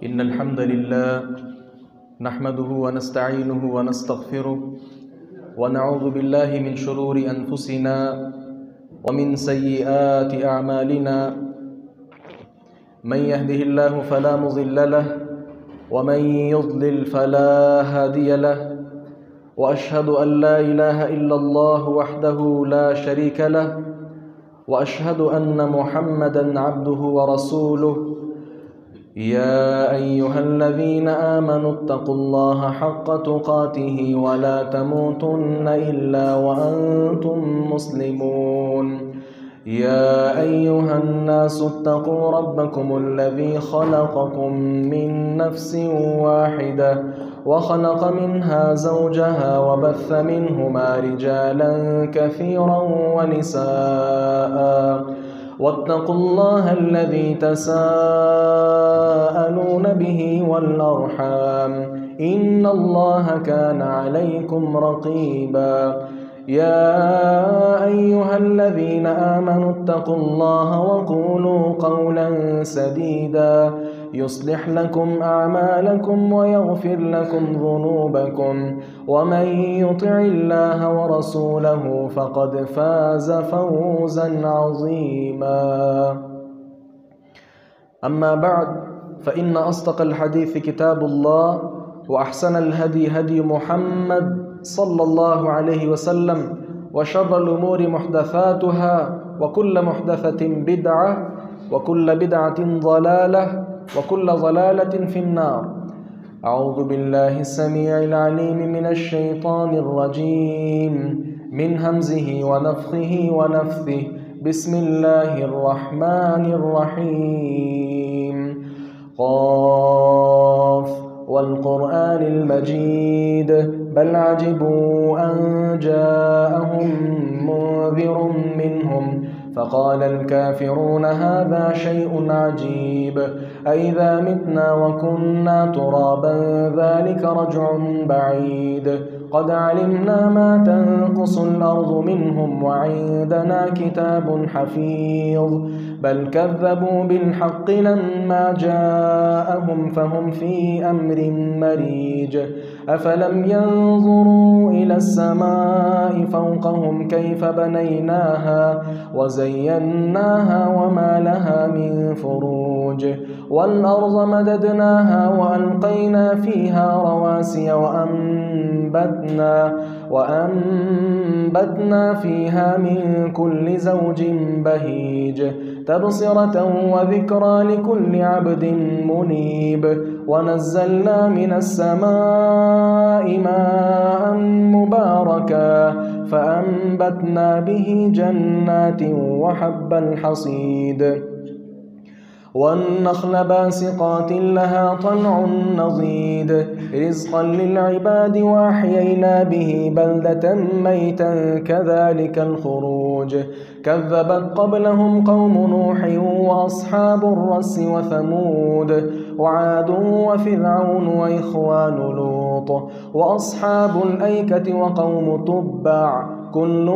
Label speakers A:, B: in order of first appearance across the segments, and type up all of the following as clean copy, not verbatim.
A: إن الحمد لله نحمده ونستعينه ونستغفره ونعوذ بالله من شرور أنفسنا ومن سيئات أعمالنا. من يهده الله فلا مضل له ومن يضلل فلا هادي له، وأشهد أن لا إله إلا الله وحده لا شريك له، وأشهد أن محمدًا عبده ورسوله. يا أيها الذين آمنوا اتقوا الله حق تقاته ولا تموتن إلا وأنتم مسلمون. يا أيها الناس اتقوا ربكم الذي خلقكم من نفس واحدة وخلق منها زوجها وبث منهما رجالا كثيرا ونساء، واتقوا الله الذي تساءلون به والأرحام إن الله كان عليكم رقيبا. يا أيها الذين آمنوا اتقوا الله وقولوا قولا سديدا يصلح لكم أعمالكم ويغفر لكم ذنوبكم، ومن يطع الله ورسوله فقد فاز فوزا عظيما. أما بعد، فإن أصدق الحديث كتاب الله، وأحسن الهدي هدي محمد صلى الله عليه وسلم، وشر الأمور محدثاتها، وكل محدثة بدعة، وكل بدعة ضلالة، وكل ضلالة في النار. أعوذ بالله السميع العليم من الشيطان الرجيم، من همزه ونفخه ونفثه. بسم الله الرحمن الرحيم. قاف والقرآن المجيد، بل عجبوا أن جاءهم منذر منهم فقال الكافرون هذا شيء عجيب، أئذا متنا وكنا ترابا ذلك رجع بعيد. قد علمنا ما تنقص الأرض منهم وعندنا كتاب حفيظ، بل كذبوا بالحق لما جاءهم فهم في أمر مريج. أفلم ينظروا إلى السماء فوقهم كيف بنيناها وزيناها وما لها من فروج، والأرض مددناها وألقينا فيها رواسي وأنبتنا فيها من كل زوج بهيج، تبصرة وذكرى لكل عبد منيب. ونزلنا من السماء ماء مباركا فأنبتنا به جنات وحب الحصيد، والنخل باسقات لها طلع نضيد، رزقا للعباد، وأحيينا به بلدة ميتا كذلك الخروج. كذبت قبلهم قوم نوح وأصحاب الرس وثمود وعاد وفرعون وإخوان لوط وأصحاب الأيكة وقوم تبع، كل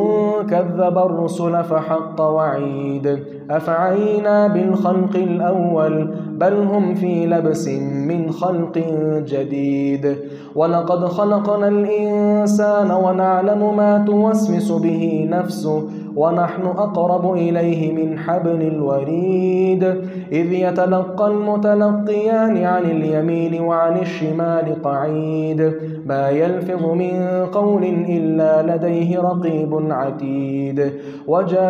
A: كذب الرسل فحق وعيد. أفعينا بالخلق الأول بل هم في لبس من خلق جديد. ولقد خلقنا الإنسان ونعلم ما توسوس به نفسه ونحن أقرب إليه من حبل الوريد. إذ يتلقى المتلقيان عن اليمين وعن الشمال قعيد، ما يلفظ من قول إلا لديه رقيب عتيد. وجاءت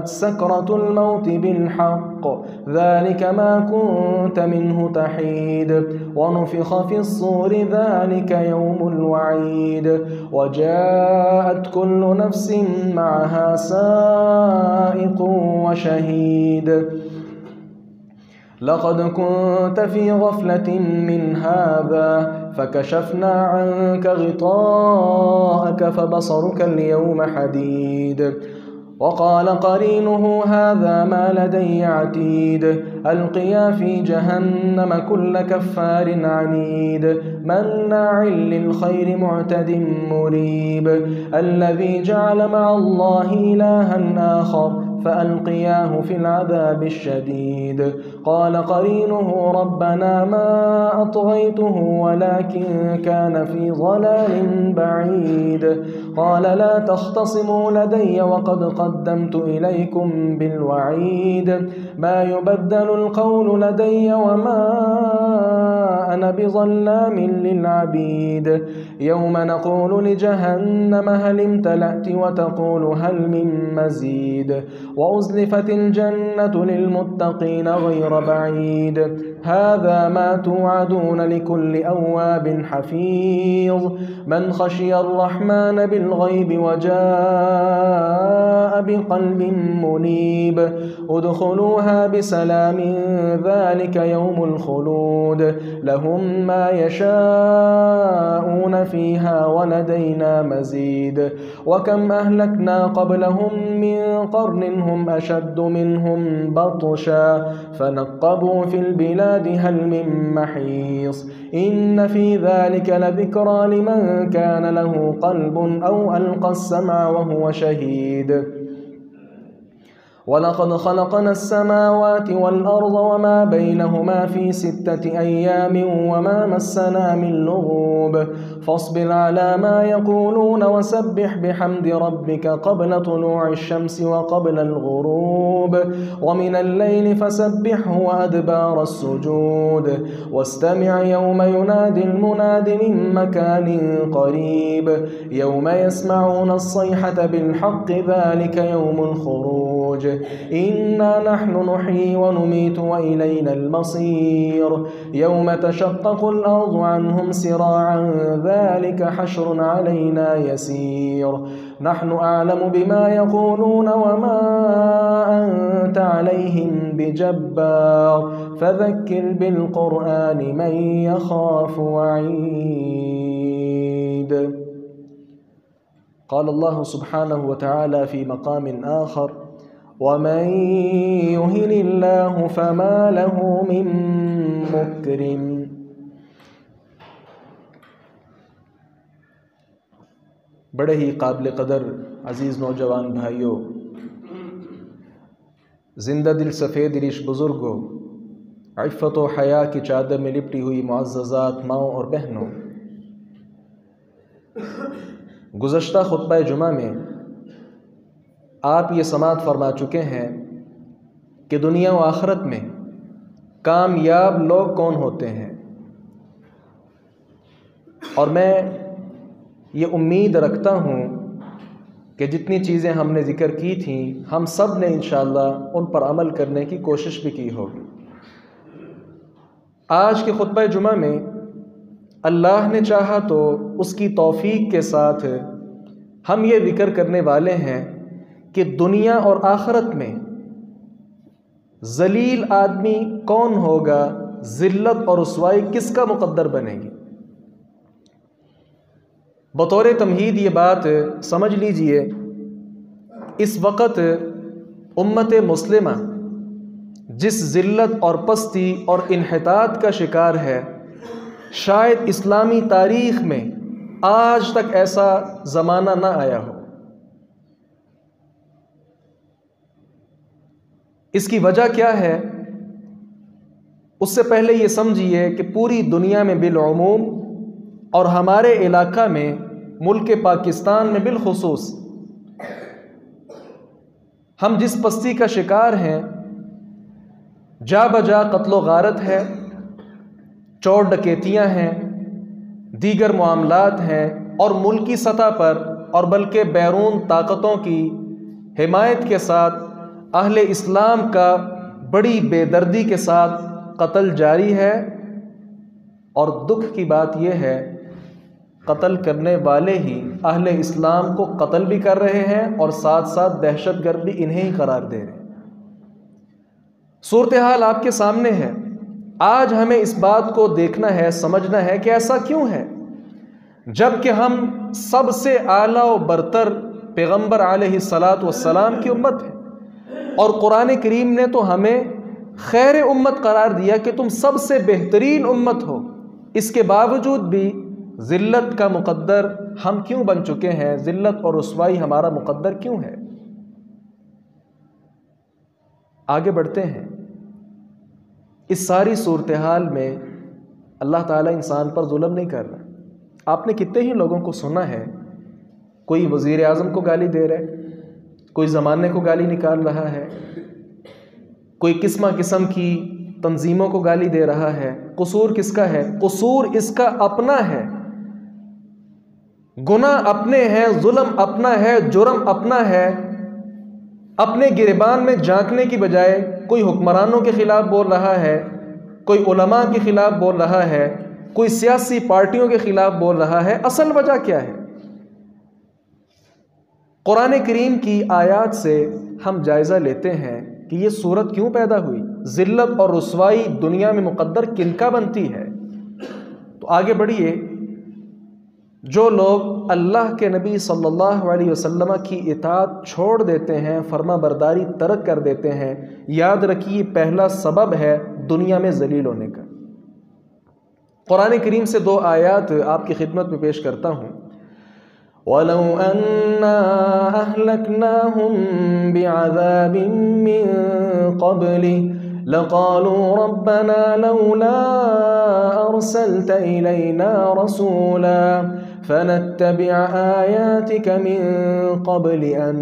A: سكرة الموت بالحق ذلك ما كنت منه تحيد، ونفخ في الصور ذلك يوم الوعيد. وجاءت كل نفس معها سائق وشهيد. لقد كنت في غفلة من هذا فكشفنا عنك غطاءك فبصرك اليوم حديد. وقال قرينه هذا ما لدي عتيد. ألقيا في جهنم كل كفار عنيد، مناع للخير معتد مريب. الذي جعل مع الله إلها آخر فألقياه في العذاب الشديد قال قرينه ربنا ما أطغيته ولكن كان في ضلال بعيد قال لا تختصموا لدي وقد قدمت إليكم بالوعيد ما يبدل القول لدي وما أنا بظلام للعبيد يوم نقول لجهنم هل امتلأت وتقول هل من مزيد وأزلفت الجنة للمتقين غير بعيد هذا ما توعدون لكل أواب حفيظ من خشي الرحمن بالغيب وجاء بقلب منيب ادخلوها بسلام ذلك يوم الخلود لهم ما يشاءون فيها ولدينا مزيد وكم أهلكنا قبلهم من قرن هم أشد منهم بطشا فنقبوا في البلاد هل من محيص إن في ذلك لذكرى لمن كان له قلب أو ألقى السمع وهو شهيد ولقد خلقنا السماوات والأرض وما بينهما في 6 أيام وما مسنا من لغوب فاصبر على ما يقولون وسبح بحمد ربك قبل طلوع الشمس وقبل الغروب ومن الليل فسبحه وأدبار السجود واستمع يوم ينادي المناد من مكان قريب يوم يسمعون الصيحة بالحق ذلك يوم الخروج إنا نحن نحيي ونميت وإلينا المصير يوم تشقق الأرض عنهم سراعا ذلك حشر علينا يسير نحن أعلم بما يقولون وما أنت عليهم بجبار فذكر بالقرآن من يخاف وعيد. قال الله سبحانه وتعالى في مقام آخر ومن يهن الله فما له من مكرم. بڑے ہی قابل قدر عزیز نوجوان بھائیوں، زندہ دل سفید ریش بزرگوں، عفت و حیا کی چادر میں لپٹی ہوئی معززات ماؤں اور بہنوں، گزشتہ خطبہ جمعہ میں آپ یہ سماعت فرما چکے ہیں کہ دنیا و آخرت میں کامیاب لوگ کون ہوتے ہیں، اور میں یہ امید رکھتا ہوں کہ جتنی چیزیں ہم نے ذکر کی تھیں ہم سب نے انشاءاللہ ان پر عمل کرنے کی کوشش بھی کی ہوگی۔ آج کے خطبہ جمعہ میں اللہ نے چاہا تو اس کی توفیق کے ساتھ ہم یہ ذکر کرنے والے ہیں کہ دنیا اور آخرت میں ذلیل آدمی کون ہوگا، ذلت اور رسوائی کس کا مقدر بنے گی۔ بطور تمہید یہ بات سمجھ لیجئے، اس وقت امت مسلمہ جس ذلت اور پستی اور انحطاط کا شکار ہے، شاید اسلامی تاریخ میں آج تک ایسا زمانہ نہ آیا ہو۔ اس کی وجہ کیا ہے؟ اس سے پہلے یہ سمجھیے کہ پوری دنیا میں بالعموم اور ہمارے علاقہ میں ملک پاکستان میں بالخصوص ہم جس پستی کا شکار ہیں، جا بجا قتل و غارت ہے، چور ڈکیتیاں ہیں، دیگر معاملات ہیں، اور ملکی سطح پر اور بلکہ بیرون طاقتوں کی حمایت کے ساتھ اہل اسلام کا بڑی بے دردی کے ساتھ قتل جاری ہے۔ اور دکھ کی بات یہ ہے قتل کرنے والے ہی اہل اسلام کو قتل بھی کر رہے ہیں اور ساتھ ساتھ دہشت گرد بھی انہیں ہی قرار دے رہے ہیں۔ صورتحال آپ کے سامنے ہے۔ آج ہمیں اس بات کو دیکھنا ہے، سمجھنا ہے کہ ایسا کیوں ہے، جب کہ ہم سب سے اعلیٰ و برتر پیغمبر علیہ السلام کی امت ہے، اور قرآن کریم نے تو ہمیں خیر امت قرار دیا کہ تم سب سے بہترین امت ہو۔ اس کے باوجود بھی ذلت کا مقدر ہم کیوں بن چکے ہیں؟ ذلت اور رسوائی ہمارا مقدر کیوں ہے؟ آگے بڑھتے ہیں۔ اس ساری صورتحال میں اللہ تعالیٰ انسان پر ظلم نہیں کر رہا۔ آپ نے کتنے ہی لوگوں کو سنا ہے، کوئی وزیر اعظم کو گالی دے رہا ہے، کوئی زمانے کو گالی نکال رہا ہے، کوئی قسم کی تنظیموں کو گالی دے رہا ہے۔ قصور کس کا ہے؟ قصور اس کا اپنا ہے، گناہ اپنے ہیں، ظلم اپنا ہے، جرم اپنا ہے۔ اپنے گریبان میں جھانکنے کی بجائے کوئی حکمرانوں کے خلاف بول رہا ہے، کوئی علماء کے خلاف بول رہا ہے، کوئی سیاسی پارٹیوں کے خلاف بول رہا ہے۔ اصل وجہ کیا ہے؟ قرآن کریم کی آیات سے ہم جائزہ لیتے ہیں کہ یہ صورت کیوں پیدا ہوئی، ذلت اور رسوائی دنیا میں مقدر کن کا بنتی ہے۔ تو آگے بڑھیے، جو لوگ اللہ کے نبی صلی اللہ علیہ وسلم کی اطاعت چھوڑ دیتے ہیں، فرما برداری ترک کر دیتے ہیں، یاد رکھیے پہلا سبب ہے دنیا میں ذلیل ہونے کا۔ قرآن کریم سے 2 آیات آپ کی خدمت میں پیش کرتا ہوں۔ وَلَوْ أَنَّا أَهْلَكْنَاهُمْ بِعَذَابٍ مِّن قَبْلِهِ لَقَالُوا رَبَّنَا لَوْلَا أَرْسَلْتَ إِلَيْنَا رَسُولًا فَنَتَّبِعَ آيَاتِكَ مِن قَبْلِ أَن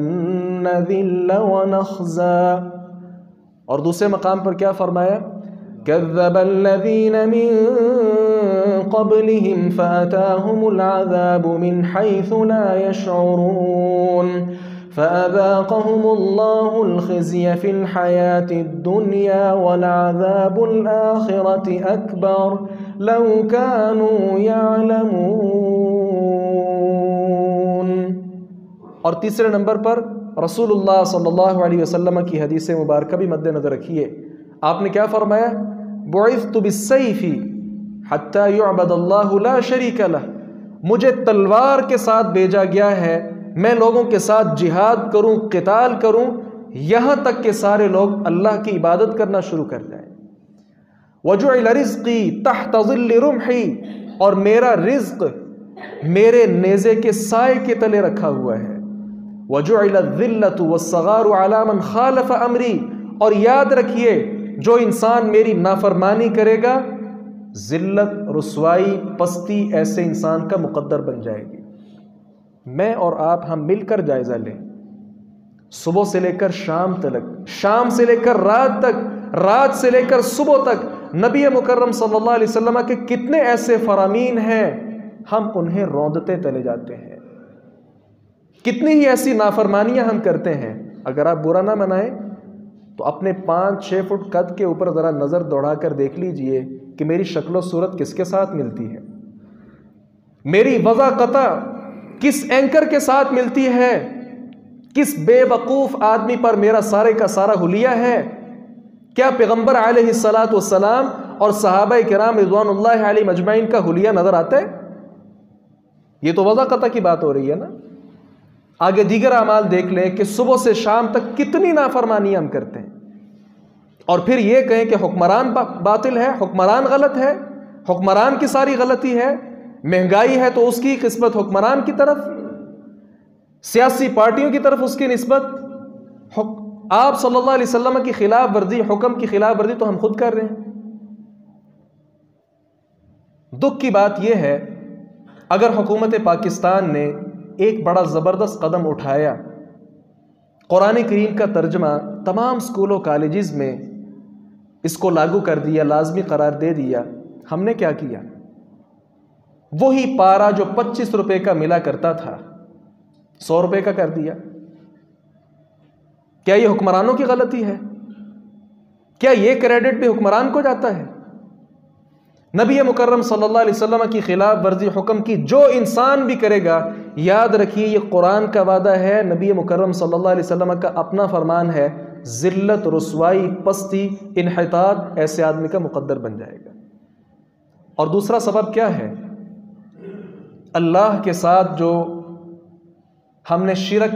A: نَّذِلَّ وَنَخْزَىٰ۔ اور دوسرے مقام پر کیا فرمایا؟ كَذَّبَ الَّذِينَ مِن قَبْلِهِمْ فَأَتَاهُمُ الْعَذَابُ مِنْ حَيْثُ لَا يَشْعُرُونَ فَأَذَاقَهُمُ اللَّهُ الْخِزْيَ فِي الْحَيَاةِ الدُّنْيَا وَلَعَذَابُ الْآخِرَةِ أَكْبَرُ لَوْ كَانُوا يَعْلَمُونَ۔ اور تیسرے نمبر پر رسول اللہ صلی اللہ علیہ وسلم کی حدیث مبارکہ بھی مد نظر رکھیے۔ آپ نے کیا فرمایا؟ بعثت بالسیف حتی یعبد اللہ لا شریک لہ، مجھے تلوار کے ساتھ بھیجا گیا ہے، میں لوگوں کے ساتھ جہاد کروں، قتال کروں، یہاں تک کہ سارے لوگ اللہ کی عبادت کرنا شروع کر جائیں۔ وجعل رزقی تحت ظل رمحی، اور میرا رزق میرے نیزے کے سائے کے تلے رکھا ہوا ہے۔ وجعل الذلۃ والصغار علی من خالف امری، اور یاد رکھیے جو انسان میری نافرمانی کرے گا، ذلت، رسوائی، پستی ایسے انسان کا مقدر بن جائے گی۔ میں اور آپ ہم مل کر جائزہ لیں، صبح سے لے کر شام تک، شام سے لے کر رات تک، رات سے لے کر صبح تک نبی مکرم صلی اللہ علیہ وسلم کے کتنے ایسے فرامین ہیں، ہم انہیں روندتے چلے جاتے ہیں۔ کتنی ہی ایسی نافرمانیاں ہم کرتے ہیں۔ اگر آپ برا نہ منائیں تو اپنے 5-6 فٹ قد کے اوپر ذرا نظر دوڑا کر دیکھ لیجئے کہ میری شکل و صورت کس کے ساتھ ملتی ہے، میری وضع قطع کس اینکر کے ساتھ ملتی ہے، کس بے وقوف آدمی پر میرا سارے کا سارا حلیہ ہے۔ کیا پیغمبر علیہ الصلاۃ والسلام اور صحابہ کرام رضوان اللہ علیہ مجمعین کا حلیہ نظر آتا ہے؟ یہ تو وضع قطع کی بات ہو رہی ہے نا۔ آگے دیگر اعمال دیکھ لیں کہ صبح سے شام تک کتنی نافرمانی ہم کرتے ہیں، اور پھر یہ کہیں کہ حکمران باطل ہے، حکمران غلط ہے، حکمران کی ساری غلطی ہے، مہنگائی ہے تو اس کی قسمت حکمران کی طرف، سیاسی پارٹیوں کی طرف اس کی نسبت، آپ صلی اللہ علیہ وسلم کی خلاف ورزی، حکم کی خلاف ورزی تو ہم خود کر رہے ہیں۔ دکھ کی بات یہ ہے، اگر حکومت پاکستان نے ایک بڑا زبردست قدم اٹھایا، قرآن کریم کا ترجمہ تمام سکولوں کالجز میں اس کو لاگو کر دیا، لازمی قرار دے دیا، ہم نے کیا کیا؟ وہی پارا جو 25 روپے کا ملا کرتا تھا 100 روپے کا کر دیا۔ کیا یہ حکمرانوں کی غلطی ہے؟ کیا یہ کریڈٹ بھی حکمران کو جاتا ہے؟ نبی مکرم صلی اللہ علیہ وسلم کی خلاف ورزی حکم کی جو انسان بھی کرے گا، یاد رکھیے یہ قرآن کا وعدہ ہے، نبی مکرم صلی اللہ علیہ وسلم کا اپنا فرمان ہے، ذلت، رسوائی، پستی، انحطاط ایسے آدمی کا مقدر بن جائے گا۔ اور دوسرا سبب کیا ہے؟ اللہ کے ساتھ جو ہم نے شرک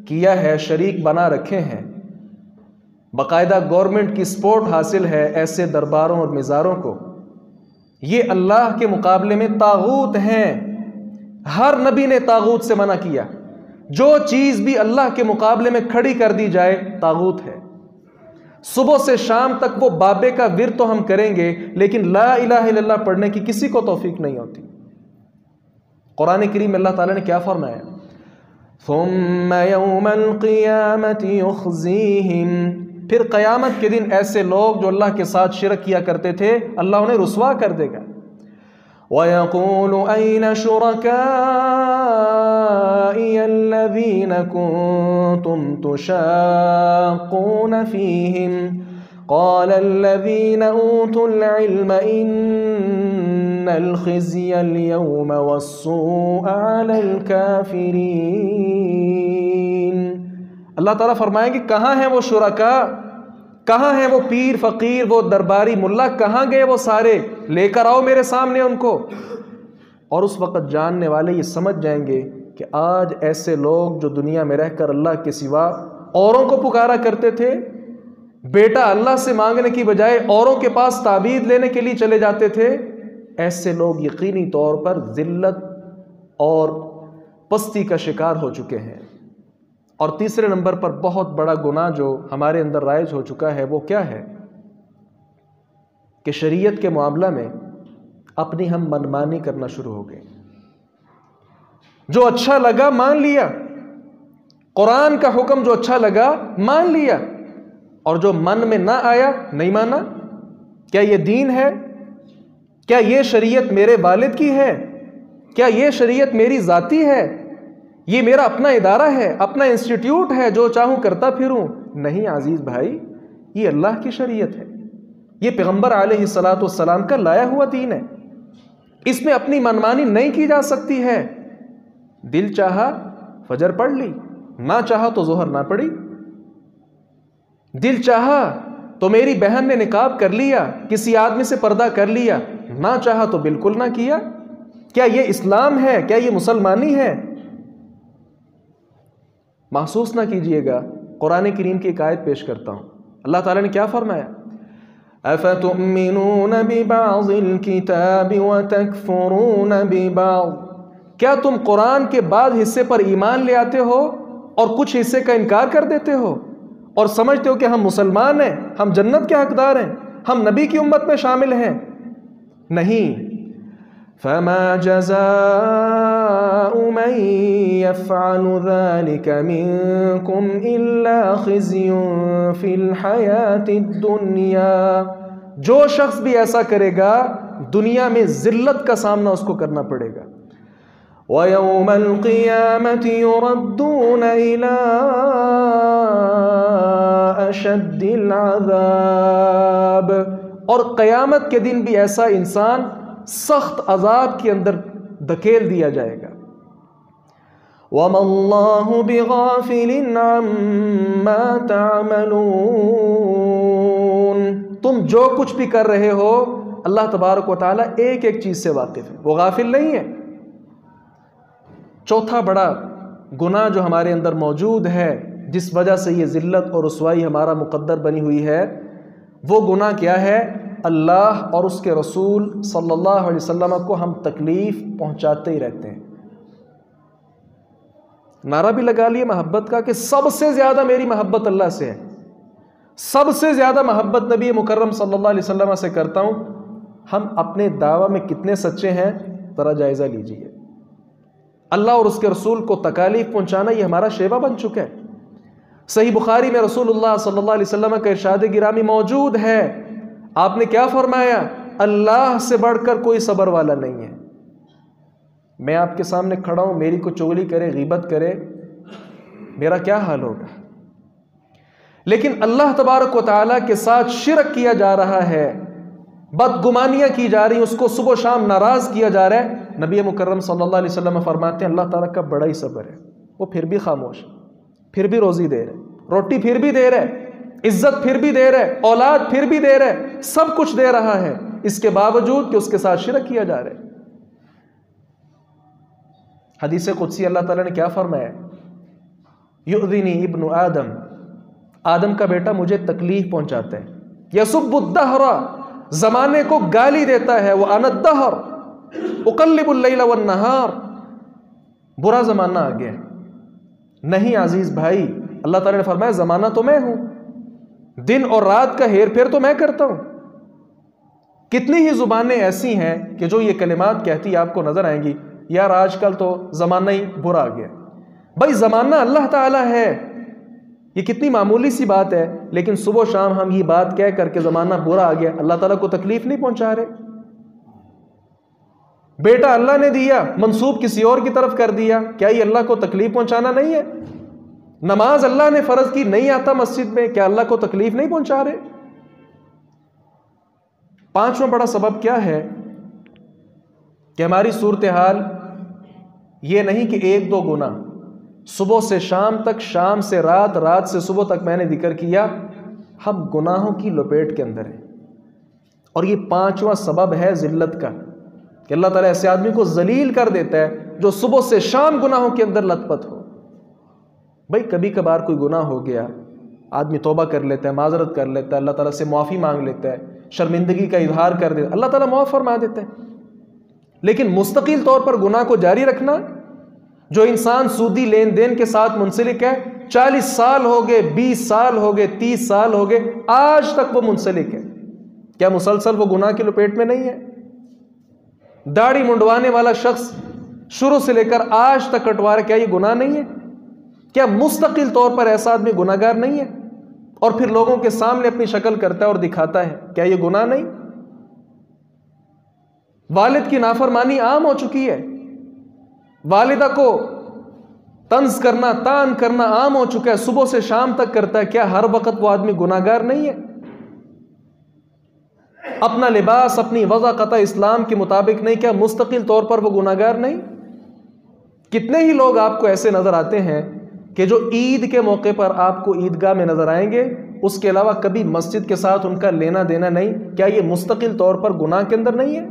A: کیا ہے، شریک بنا رکھے ہیں، باقاعدہ گورنمنٹ کی سپورٹ حاصل ہے ایسے درباروں اور مزاروں کو، یہ اللہ کے مقابلے میں طاغوت ہیں۔ ہر نبی نے طاغوت سے منع کیا، جو چیز بھی اللہ کے مقابلے میں کھڑی کر دی جائے طاغوت ہے۔ صبح سے شام تک وہ بابے کا ورد تو ہم کریں گے، لیکن لا الہ الا اللہ پڑھنے کی کسی کو توفیق نہیں ہوتی۔ قرآن کریم میں اللہ تعالیٰ نے کیا فرمایا؟ ثم یوم القیامت یخزیہم، پھر قیامت کے دن ایسے لوگ جو اللہ کے ساتھ شرک کیا کرتے تھے اللہ انہیں رسوا کر دے گا۔ وَيَقُولُ أَيْنَ شُرَكَائِيَ الَّذِينَ كُنتُمْ تُشَاقُّونَ فِيهِمْ قَالَ الَّذِينَ أُوتُوا الْعِلْمَ إِنَّ الْخِزْيَ الْيَوْمَ وَالسُّوءَ عَلَى الْكَافِرِينَ۔ اللہ تعالیٰ فرمائیں کہ کہاں ہیں وہ شرکاء، کہاں ہیں وہ پیر فقیر، وہ درباری ملا، کہاں گئے وہ سارے؟ لے کر آؤ میرے سامنے ان کو۔ اور اس وقت جاننے والے یہ سمجھ جائیں گے کہ آج ایسے لوگ جو دنیا میں رہ کر اللہ کے سوا اوروں کو پکارا کرتے تھے، بیٹا اللہ سے مانگنے کی بجائے اوروں کے پاس تعبید لینے کے لیے چلے جاتے تھے، ایسے لوگ یقینی طور پر ذلت اور پستی کا شکار ہو چکے ہیں۔ اور تیسرے نمبر پر بہت بڑا گناہ جو ہمارے اندر رائج ہو چکا ہے وہ کیا ہے کہ شریعت کے معاملہ میں اپنی ہم منمانی کرنا شروع ہو گئے۔ جو اچھا لگا مان لیا، قرآن کا حکم جو اچھا لگا مان لیا، اور جو من میں نہ آیا نہیں مانا۔ کیا یہ دین ہے؟ کیا یہ شریعت میرے والد کی ہے؟ کیا یہ شریعت میری ذاتی ہے؟ یہ میرا اپنا ادارہ ہے، اپنا انسٹیٹیوٹ ہے، جو چاہوں کرتا پھروں؟ نہیں عزیز بھائی، یہ اللہ کی شریعت ہے، یہ پیغمبر علیہ السلام کا لایا ہوا دین ہے۔ اس میں اپنی منمانی نہیں کی جا سکتی ہے۔ دل چاہا فجر پڑھ لی، نہ چاہا تو ظہر نہ پڑھی۔ دل چاہا تو میری بہن نے نقاب کر لیا، کسی آدمی سے پردہ کر لیا، نہ چاہا تو بالکل نہ کیا۔ کیا یہ اسلام ہے؟ کیا یہ مسلمانی ہے؟ محسوس نہ کیجئے گا، قرآن کریم کی ایک آیت پیش کرتا ہوں۔ اللہ تعالیٰ نے کیا فرمایا؟ أَفَتُؤْمِنُونَ بِبَعْضِ الْكِتَابِ وَتَكْفُرُونَ بِبَعْضِ، کیا تم قرآن کے بعض حصے پر ایمان لے آتے ہو اور کچھ حصے کا انکار کر دیتے ہو اور سمجھتے ہو کہ ہم مسلمان ہیں، ہم جنت کے حقدار ہیں، ہم نبی کی امت میں شامل ہیں؟ نہیں۔ فَمَا جَزَاءُ مَن يَفْعَلُ ذَلِكَ مِنكُمْ إِلَّا خِزْيٌ فِي الْحَيَاةِ الدُّنْيَا، جو شخص بھی ایسا کرے گا دنیا میں ذلت کا سامنا اس کو کرنا پڑے گا۔ وَيَوْمَ الْقِيَامَةِ يُرَدُّونَ إِلَىٰ أَشَدِّ الْعَذَابِ، اور قیامت کے دن بھی ایسا انسان سخت عذاب کے اندر دھکیل دیا جائے گا۔ وَمَا اللَّهُ بِغَافِلٍ عَمَّا تَعْمَلُونَ، تم جو کچھ بھی کر رہے ہو اللہ تبارک و تعالیٰ ایک ایک چیز سے واقف ہے، وہ غافل نہیں ہے۔ چوتھا بڑا گناہ جو ہمارے اندر موجود ہے، جس وجہ سے یہ ذلت اور رسوائی ہمارا مقدر بنی ہوئی ہے، وہ گناہ کیا ہے؟ اللہ اور اس کے رسول صلی اللہ علیہ وسلم کو ہم تکلیف پہنچاتے ہی رہتے ہیں۔ نعرہ بھی لگا لیے محبت کا کہ سب سے زیادہ میری محبت اللہ سے ہے، سب سے زیادہ محبت نبی مکرم صلی اللہ علیہ وسلم سے کرتا ہوں۔ ہم اپنے دعویٰ میں کتنے سچے ہیں ذرا جائزہ لیجیے۔ اللہ اور اس کے رسول کو تکالیف پہنچانا یہ ہمارا شیوا بن چکا ہے۔ صحیح بخاری میں رسول اللہ صلی اللہ علیہ وسلم کا ارشاد گرامی موجود ہے۔ آپ نے کیا فرمایا؟ اللہ سے بڑھ کر کوئی صبر والا نہیں ہے۔ میں آپ کے سامنے کھڑا ہوں، میری کو چغلی کرے، غیبت کرے، میرا کیا حال ہوگا؟ لیکن اللہ تبارک و تعالیٰ کے ساتھ شرک کیا جا رہا ہے، بدگمانیاں کی جا رہی، اس کو صبح و شام ناراض کیا جا رہا ہے۔ نبی مکرم صلی اللہ علیہ وسلم فرماتے ہیں اللہ تعالیٰ کا بڑا ہی صبر ہے، وہ پھر بھی خاموش، پھر بھی روزی دے رہے، روٹی پھر بھی دے رہے، عزت پھر بھی دے رہے، اولاد پھر بھی دے رہے، سب کچھ دے رہا ہے، اس کے باوجود کہ اس کے ساتھ شرک کیا جا رہا ہے۔ حدیث قدسی اللہ تعالیٰ نے کیا فرمایا؟ یؤذنی ابن آدم، آدم کا بیٹا مجھے تکلیف پہنچاتا ہے، یسب الدہر، زمانے کو گالی دیتا ہے، وَأَنَا الدَّهْرُ اُقَلِّبُ اللَّيْلَ وَالنَّهَارِ، برا زمانہ آ گیا۔ نہیں عزیز بھائی، اللہ تعالیٰ نے فرمایا زمانہ تو میں ہوں، دن اور رات کا ہیر پھیر تو میں کرتا ہوں. کتنی ہی زبانیں ایسی ہیں کہ جو یہ کلمات کہتی آپ کو نظر آئیں گی، یار آج کل تو زمانہ ہی برا آ گیا. بھائی زمانہ اللہ تعالیٰ ہے، یہ کتنی معمولی سی بات ہے، لیکن صبح و شام ہم یہ بات کہہ کر کے زمانہ برا آ گیا، اللہ تعالیٰ کو تکلیف نہیں پہنچا رہے. بیٹا اللہ نے دیا، منسوب کسی اور کی طرف کر دیا، کیا یہ اللہ کو تکلیف پہنچانا نہیں ہے؟ نماز اللہ نے فرض کی، نہیں آتا مسجد میں، کیا اللہ کو تکلیف نہیں پہنچا رہے؟ پانچواں بڑا سبب کیا ہے کہ ہماری صورتحال یہ نہیں کہ ایک دو گناہ صبح سے شام تک، شام سے رات، رات سے صبح تک میں نے ذکر کیا، ہم گناہوں کی لپیٹ کے اندر ہیں. اور یہ پانچواں سبب ہے ذلت کا، کہ اللہ تعالیٰ ایسے آدمی کو ذلیل کر دیتا ہے جو صبح سے شام گناہوں کے اندر لت پت ہو. بھائی کبھی کبھار کوئی گناہ ہو گیا، آدمی توبہ کر لیتا ہے، معذرت کر لیتا ہے، اللہ تعالیٰ سے معافی مانگ لیتا ہے، شرمندگی کا اظہار کر دیتا ہے، اللہ تعالیٰ معاف فرما دیتا ہے. لیکن مستقل طور پر گناہ کو جاری رکھنا، جو انسان سودی لین دین کے ساتھ منسلک ہے، 40 سال ہو گئے، 20 سال ہو گئے، 30 سال ہو گئے، آج تک وہ منسلک ہے، کیا مسلسل وہ گناہ کی لپیٹ میں نہیں ہے؟ داڑھی منڈوانے والا شخص شروع سے لے کر آج تک کٹوا رہا ہے، کیا یہ گناہ نہیں ہے؟ کیا مستقل طور پر ایسا آدمی گناہ گار نہیں ہے؟ اور پھر لوگوں کے سامنے اپنی شکل کرتا ہے اور دکھاتا ہے، کیا یہ گناہ نہیں؟ والد کی نافرمانی عام ہو چکی ہے، والدہ کو طنز کرنا، تان کرنا عام ہو چکا ہے، صبح سے شام تک کرتا ہے، کیا ہر وقت وہ آدمی گناہ گار نہیں ہے؟ اپنا لباس، اپنی وضع قطع اسلام کے مطابق نہیں، کیا مستقل طور پر وہ گناہ گار نہیں؟ کتنے ہی لوگ آپ کو ایسے نظر آتے ہیں کہ جو عید کے موقع پر آپ کو عیدگاہ میں نظر آئیں گے، اس کے علاوہ کبھی مسجد کے ساتھ ان کا لینا دینا نہیں، کیا یہ مستقل طور پر گناہ کے اندر نہیں ہے؟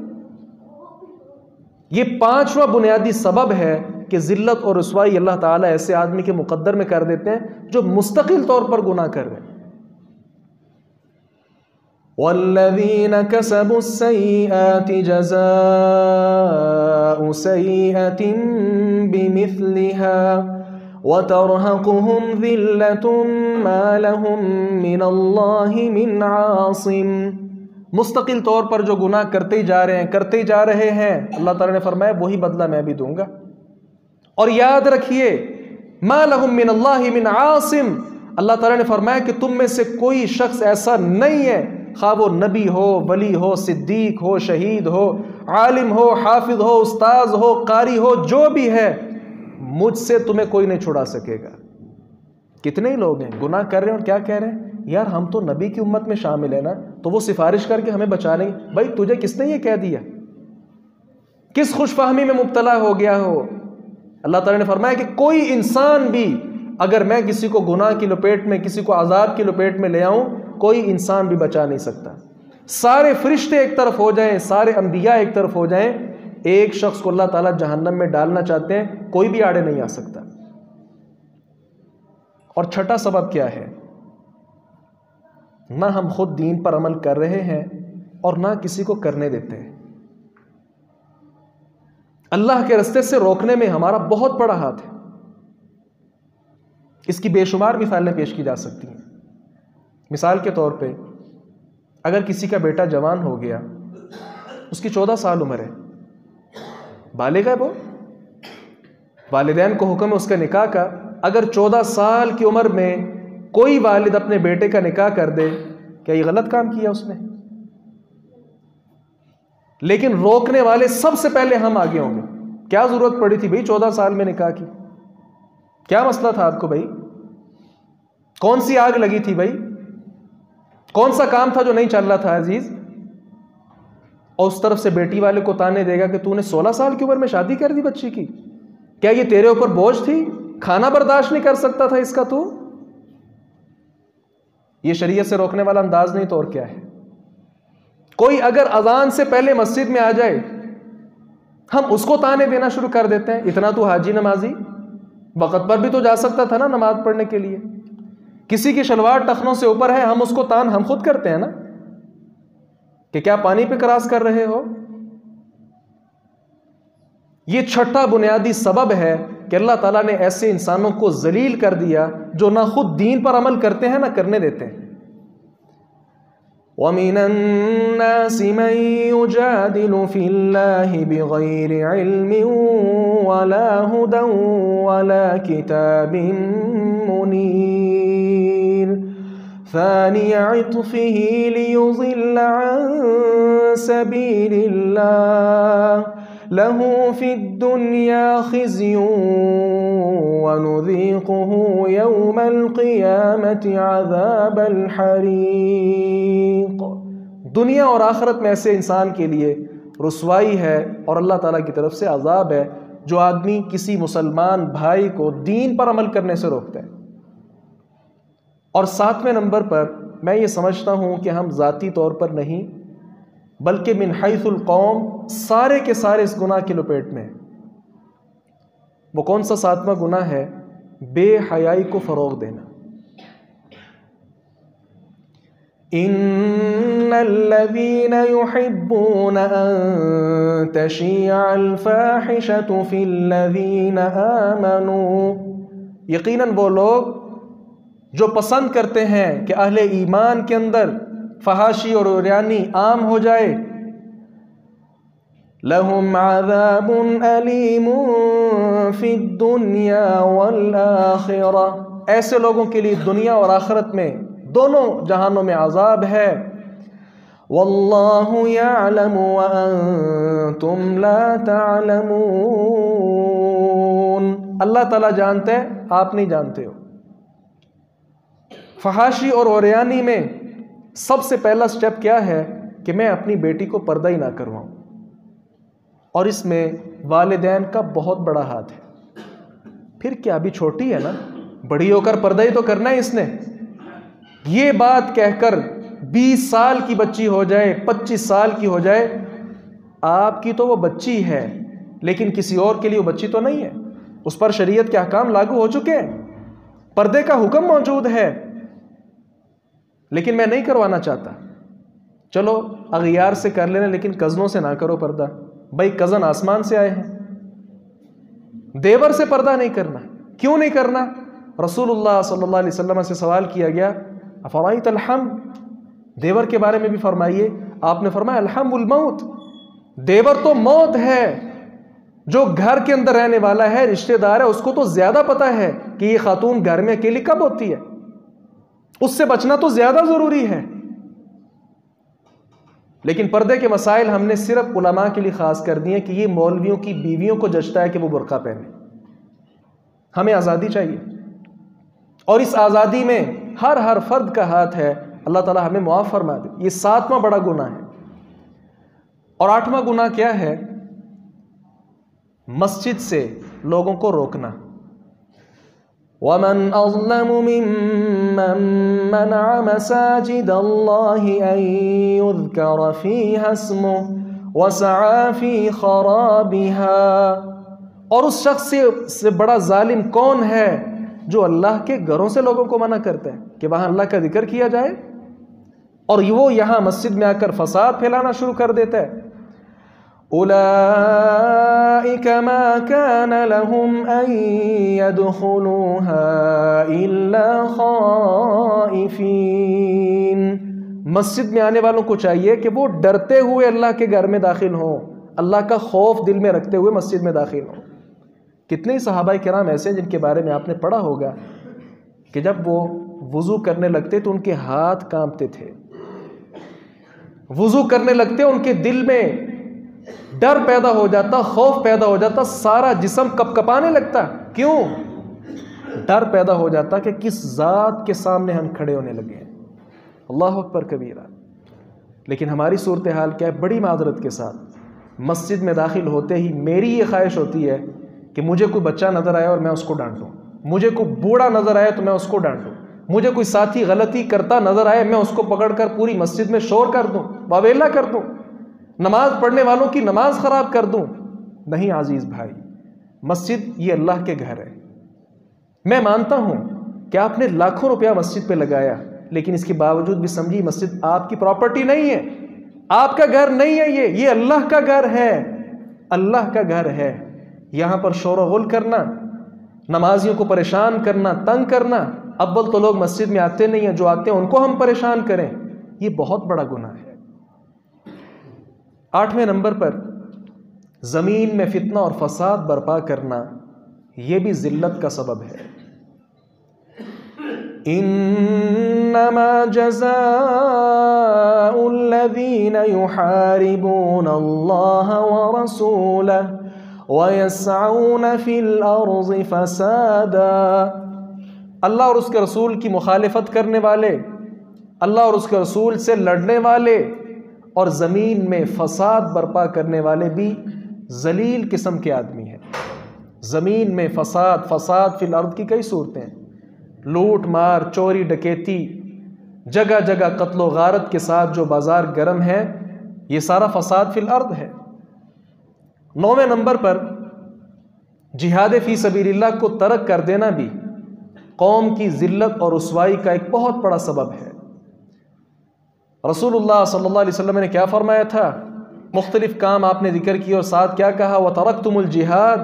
A: یہ پانچواں بنیادی سبب ہے کہ ذلت اور رسوائی اللہ تعالیٰ ایسے آدمی کے مقدر میں کر دیتے ہیں جو مستقل طور پر گناہ کر رہے ہیں. وَالَّذِينَ كَسَبُوا السَّيِّئَاتِ جَزَاءُ سَيِّئَةٍ بِمِثْلِهَا وَتَرْهَقُهُمْ ذِلَّةٌ مَا لَهُم مِّنَ اللَّهِ مِنْ عَاصِمٍ. مستقل طور پر جو گناہ کرتے ہی جا رہے ہیں، کرتے ہی جا رہے ہیں، اللہ تعالیٰ نے فرمایا وہی بدلہ میں بھی دوں گا. اور یاد رکھیے مَا لَهُم مِّنَ اللَّهِ مِنْ عَاصِمٍ، اللہ تعالیٰ نے فرمایا کہ تم میں سے کوئی شخص ایسا نہیں ہے، خواہ وہ نبی ہو، ولی ہو، صدیق ہو، شہید ہو، عالم ہو، حافظ ہو، استاذ ہو، قاری ہو، جو بھی ہے، مجھ سے تمہیں کوئی نہیں چھڑا سکے گا. کتنے ہی لوگ ہیں گناہ کر رہے ہیں اور کیا کہہ رہے ہیں، یار ہم تو نبی کی امت میں شامل ہیں نا، تو وہ سفارش کر کے ہمیں بچا لیں گے. بھائی تجھے کس نے یہ کہہ دیا؟ کس خوش فہمی میں مبتلا ہو گیا ہو؟ اللہ تعالیٰ نے فرمایا کہ کوئی انسان بھی اگر میں کسی کو گناہ کی لپیٹ میں، کسی کو عذاب کی لپیٹ میں لے آؤں، کوئی انسان بھی بچا نہیں سکتا. سارے فرشتے ایک طرف ہو جائیں، سارے انبیاء ایک طرف ہو جائیں، ایک شخص کو اللہ تعالیٰ جہنم میں ڈالنا چاہتے ہیں، کوئی بھی آڑے نہیں آ سکتا. اور چھٹا سبب کیا ہے؟ نہ ہم خود دین پر عمل کر رہے ہیں اور نہ کسی کو کرنے دیتے ہیں. اللہ کے راستے سے روکنے میں ہمارا بہت بڑا ہاتھ ہے. اس کی بے شمار مثالیں پیش کی جا سکتی ہیں. مثال کے طور پہ اگر کسی کا بیٹا جوان ہو گیا، اس کی 14 سال عمر ہے، بالغ ہے، وہ والدین کو حکم ہے اس کا نکاح کا. اگر 14 سال کی عمر میں کوئی والد اپنے بیٹے کا نکاح کر دے، کیا یہ غلط کام کیا اس نے؟ لیکن روکنے والے سب سے پہلے ہم آگے ہوں گے. کیا ضرورت پڑی تھی بھائی 14 سال میں نکاح کی؟ کیا مسئلہ تھا آپ کو بھائی؟ کون سی آگ لگی تھی بھائی؟ کون سا کام تھا جو نہیں چل رہا تھا عزیز؟ اور اس طرف سے بیٹی والے کو تانے دے گا کہ تو نے 16 سال کی عمر میں شادی کر دی بچی کی، کیا یہ تیرے اوپر بوجھ تھی؟ کھانا برداشت نہیں کر سکتا تھا اس کا تو؟ یہ شریعت سے روکنے والا انداز نہیں تو اور کیا ہے؟ کوئی اگر اذان سے پہلے مسجد میں آ جائے، ہم اس کو تانے دینا شروع کر دیتے ہیں، اتنا تو حاجی نمازی، وقت پر بھی تو جا سکتا تھا نا نماز پڑھنے کے لیے. کسی کی شلوار ٹخنوں سے اوپر ہے، ہم اس کو تان ہم خود کرتے ہیں نا کہ کیا پانی پہ کراس کر رہے ہو. یہ چھٹا بنیادی سبب ہے کہ اللہ تعالیٰ نے ایسے انسانوں کو ذلیل کر دیا جو نہ خود دین پر عمل کرتے ہیں نہ کرنے دیتے ہیں. وَمِنَ النَّاسِ مَن يُجَادِلُ فِي اللَّهِ بِغَيْرِ عِلْمٍ وَلَا هُدًى وَلَا كِتَابٍ مُنِيرٍ ثَانِيَ عِطْفِهِ لِيُضِلَّ عَن سَبِيلِ اللَّهِ لَهُ فِي الدُّنْيَا خِزْيٌ وَنُذِيقُهُ يَوْمَ الْقِيَامَةِ عَذَابَ الْحَرِيقِ۔ دنیا اور آخرت میں ایسے انسان کے لیے رسوائی ہے اور اللہ تعالیٰ کی طرف سے عذاب ہے جو آدمی کسی مسلمان بھائی کو دین پر عمل کرنے سے روکتا ہے۔ اور 7ویں نمبر پر میں یہ سمجھتا ہوں کہ ہم ذاتی طور پر نہیں بلکہ من حیث القوم سارے کے سارے اس گناہ کی لپیٹ میں ہیں۔ وہ کون سا 7واں گناہ ہے؟ بے حیائی کو فروغ دینا۔ ان الذين يحبون ان تشيع الفاحشة في الذين آمنوا، یقیناً وہ لوگ جو پسند کرتے ہیں کہ اہل ایمان کے اندر فحاشی اور عریانی عام ہو جائے، لَهُمْ عَذَابٌ أَلِيمٌ فِي الدُّنْيَا وَالْآخِرَةِ، ایسے لوگوں کے لیے دنیا اور آخرت میں دونوں جہانوں میں عذاب ہے۔ وَاللَّهُ يَعْلَمُ وَأَنْتُمْ لَا تَعْلَمُونَ، اللہ تعالیٰ جانتے ہیں، آپ نہیں جانتے ہو۔ فحاشی اور عریانی میں سب سے پہلا سٹیپ کیا ہے کہ میں اپنی بیٹی کو پردہ ہی نہ کرواؤں، اور اس میں والدین کا بہت بڑا ہاتھ ہے۔ پھر کیا ابھی چھوٹی ہے نا، بڑی ہو کر پردہ ہی تو کرنا ہے اس نے۔ یہ بات کہہ کر 20 سال کی بچی ہو جائے، 25 سال کی ہو جائے، آپ کی تو وہ بچی ہے لیکن کسی اور کے لیے وہ بچی تو نہیں ہے، اس پر شریعت کے احکام لاگو ہو چکے ہیں، پردے کا حکم موجود ہے، لیکن میں نہیں کروانا چاہتا۔ چلو اغیار سے کر لینا لیکن کزنوں سے نہ کرو پردہ۔ بھائی کزن آسمان سے آئے ہیں، دیور سے پردہ نہیں کرنا۔ کیوں نہیں کرنا؟ رسول اللہ صلی اللہ علیہ وسلم سے سوال کیا گیا، افرائیت الحم، دیور کے بارے میں بھی فرمائیے۔ آپ نے فرمایا الحم الموت، دیور تو موت ہے۔ جو گھر کے اندر رہنے والا ہے، رشتہ دار ہے، اس کو تو زیادہ پتا ہے کہ یہ خاتون گھر میں اکیلی کب ہوتی ہے، اس سے بچنا تو زیادہ ضروری ہے۔ لیکن پردے کے مسائل ہم نے صرف علماء کے لیے خاص کر دیے کہ یہ مولویوں کی بیویوں کو جچتا ہے کہ وہ برقع پہنے۔ ہمیں آزادی چاہیے، اور اس آزادی میں ہر فرد کا ہاتھ ہے۔ اللہ تعالی ہمیں معاف فرما دے۔ یہ 7واں بڑا گناہ ہے۔ اور 8واں گناہ کیا ہے؟ مسجد سے لوگوں کو روکنا۔ وَمَنْ أَظْلَمُ مِمَّنْ مَنَعَ مَسَاجِدَ اللَّهِ أَنْ يُذْكَرَ فِيهَا اسْمُهُ وَسَعَى فِي خَرَابِهَا، اور اس شخص سے بڑا ظالم کون ہے جو اللہ کے گھروں سے لوگوں کو منع کرتا ہے کہ وہاں اللہ کا ذکر کیا جائے، اور وہ یہاں مسجد میں آ کر فساد پھیلانا شروع کر دیتا ہے۔ أُولَئِكَ مَا كَانَ لَهُمْ أَن يَدْخُلُوهَا إِلَّا خَائِفِينَ، مسجد میں آنے والوں کو چاہیے کہ وہ ڈرتے ہوئے اللہ کے گھر میں داخل ہوں، اللہ کا خوف دل میں رکھتے ہوئے مسجد میں داخل ہوں۔ کتنے صحابہ کرام ایسے ہیں جن کے بارے میں آپ نے پڑھا ہوگا کہ جب وہ وضو کرنے لگتے تو ان کے ہاتھ کانپتے تھے، وضو کرنے لگتے ان کے دل میں ڈر پیدا ہو جاتا، خوف پیدا ہو جاتا، سارا جسم کپکپانے لگتا۔ کیوں؟ ڈر پیدا ہو جاتا کہ کس ذات کے سامنے ہم کھڑے ہونے لگے ہیں۔ اللہ اکبر کبیرہ۔ لیکن ہماری صورتحال کیا ہے؟ بڑی معذرت کے ساتھ مسجد میں داخل ہوتے ہی میری یہ خواہش ہوتی ہے کہ مجھے کوئی بچہ نظر آئے اور میں اس کو ڈانٹوں، مجھے کوئی بوڑھا نظر آئے تو میں اس کو ڈانٹوں، مجھے کوئی ساتھی غلطی کرتا نظر آئے میں اس کو پکڑ کر پوری مسجد میں شور کر دوں، واویلا کر دوں، نماز پڑھنے والوں کی نماز خراب کر دوں۔ نہیں عزیز بھائی، مسجد یہ اللہ کے گھر ہے۔ میں مانتا ہوں کہ آپ نے لاکھوں روپیہ مسجد پہ لگایا، لیکن اس کے باوجود بھی سمجھیے مسجد آپ کی پراپرٹی نہیں ہے، آپ کا گھر نہیں ہے، یہ اللہ کا گھر ہے، اللہ کا گھر ہے۔ یہاں پر شور و غل کرنا، نمازیوں کو پریشان کرنا، تنگ کرنا، اول تو لوگ مسجد میں آتے نہیں ہیں، جو آتے ہیں ان کو ہم پریشان کریں، یہ بہت بڑا گناہ ہے۔ 8ویں نمبر پر زمین میں فتنہ اور فساد برپا کرنا، یہ بھی ذلت کا سبب ہے۔ انما جزاء الذین یحاربون اللہ ورسولہ وَيَسْعَوْنَ فِي الْأَرْضِ فَسَادًا، اللہ اور اس کے رسول کی مخالفت کرنے والے، اللہ اور اس کے رسول سے لڑنے والے اور زمین میں فساد برپا کرنے والے بھی ذلیل قسم کے آدمی ہیں۔ زمین میں فساد فی الارض کی کئی صورتیں ہیں، لوٹ مار، چوری ڈکیتی، جگہ جگہ قتل و غارت کے ساتھ جو بازار گرم ہے، یہ سارا فساد فی الارض ہے۔ 9ویں نمبر پر جہاد فی سبیل اللہ کو ترک کر دینا بھی قوم کی ذلت اور رسوائی کا ایک بہت بڑا سبب ہے۔ رسول اللہ صلی اللہ علیہ وسلم نے کیا فرمایا تھا؟ مختلف کام آپ نے ذکر کیے اور ساتھ کیا کہا؟ وَتَرَكْتُمُ الْجِهَادِ،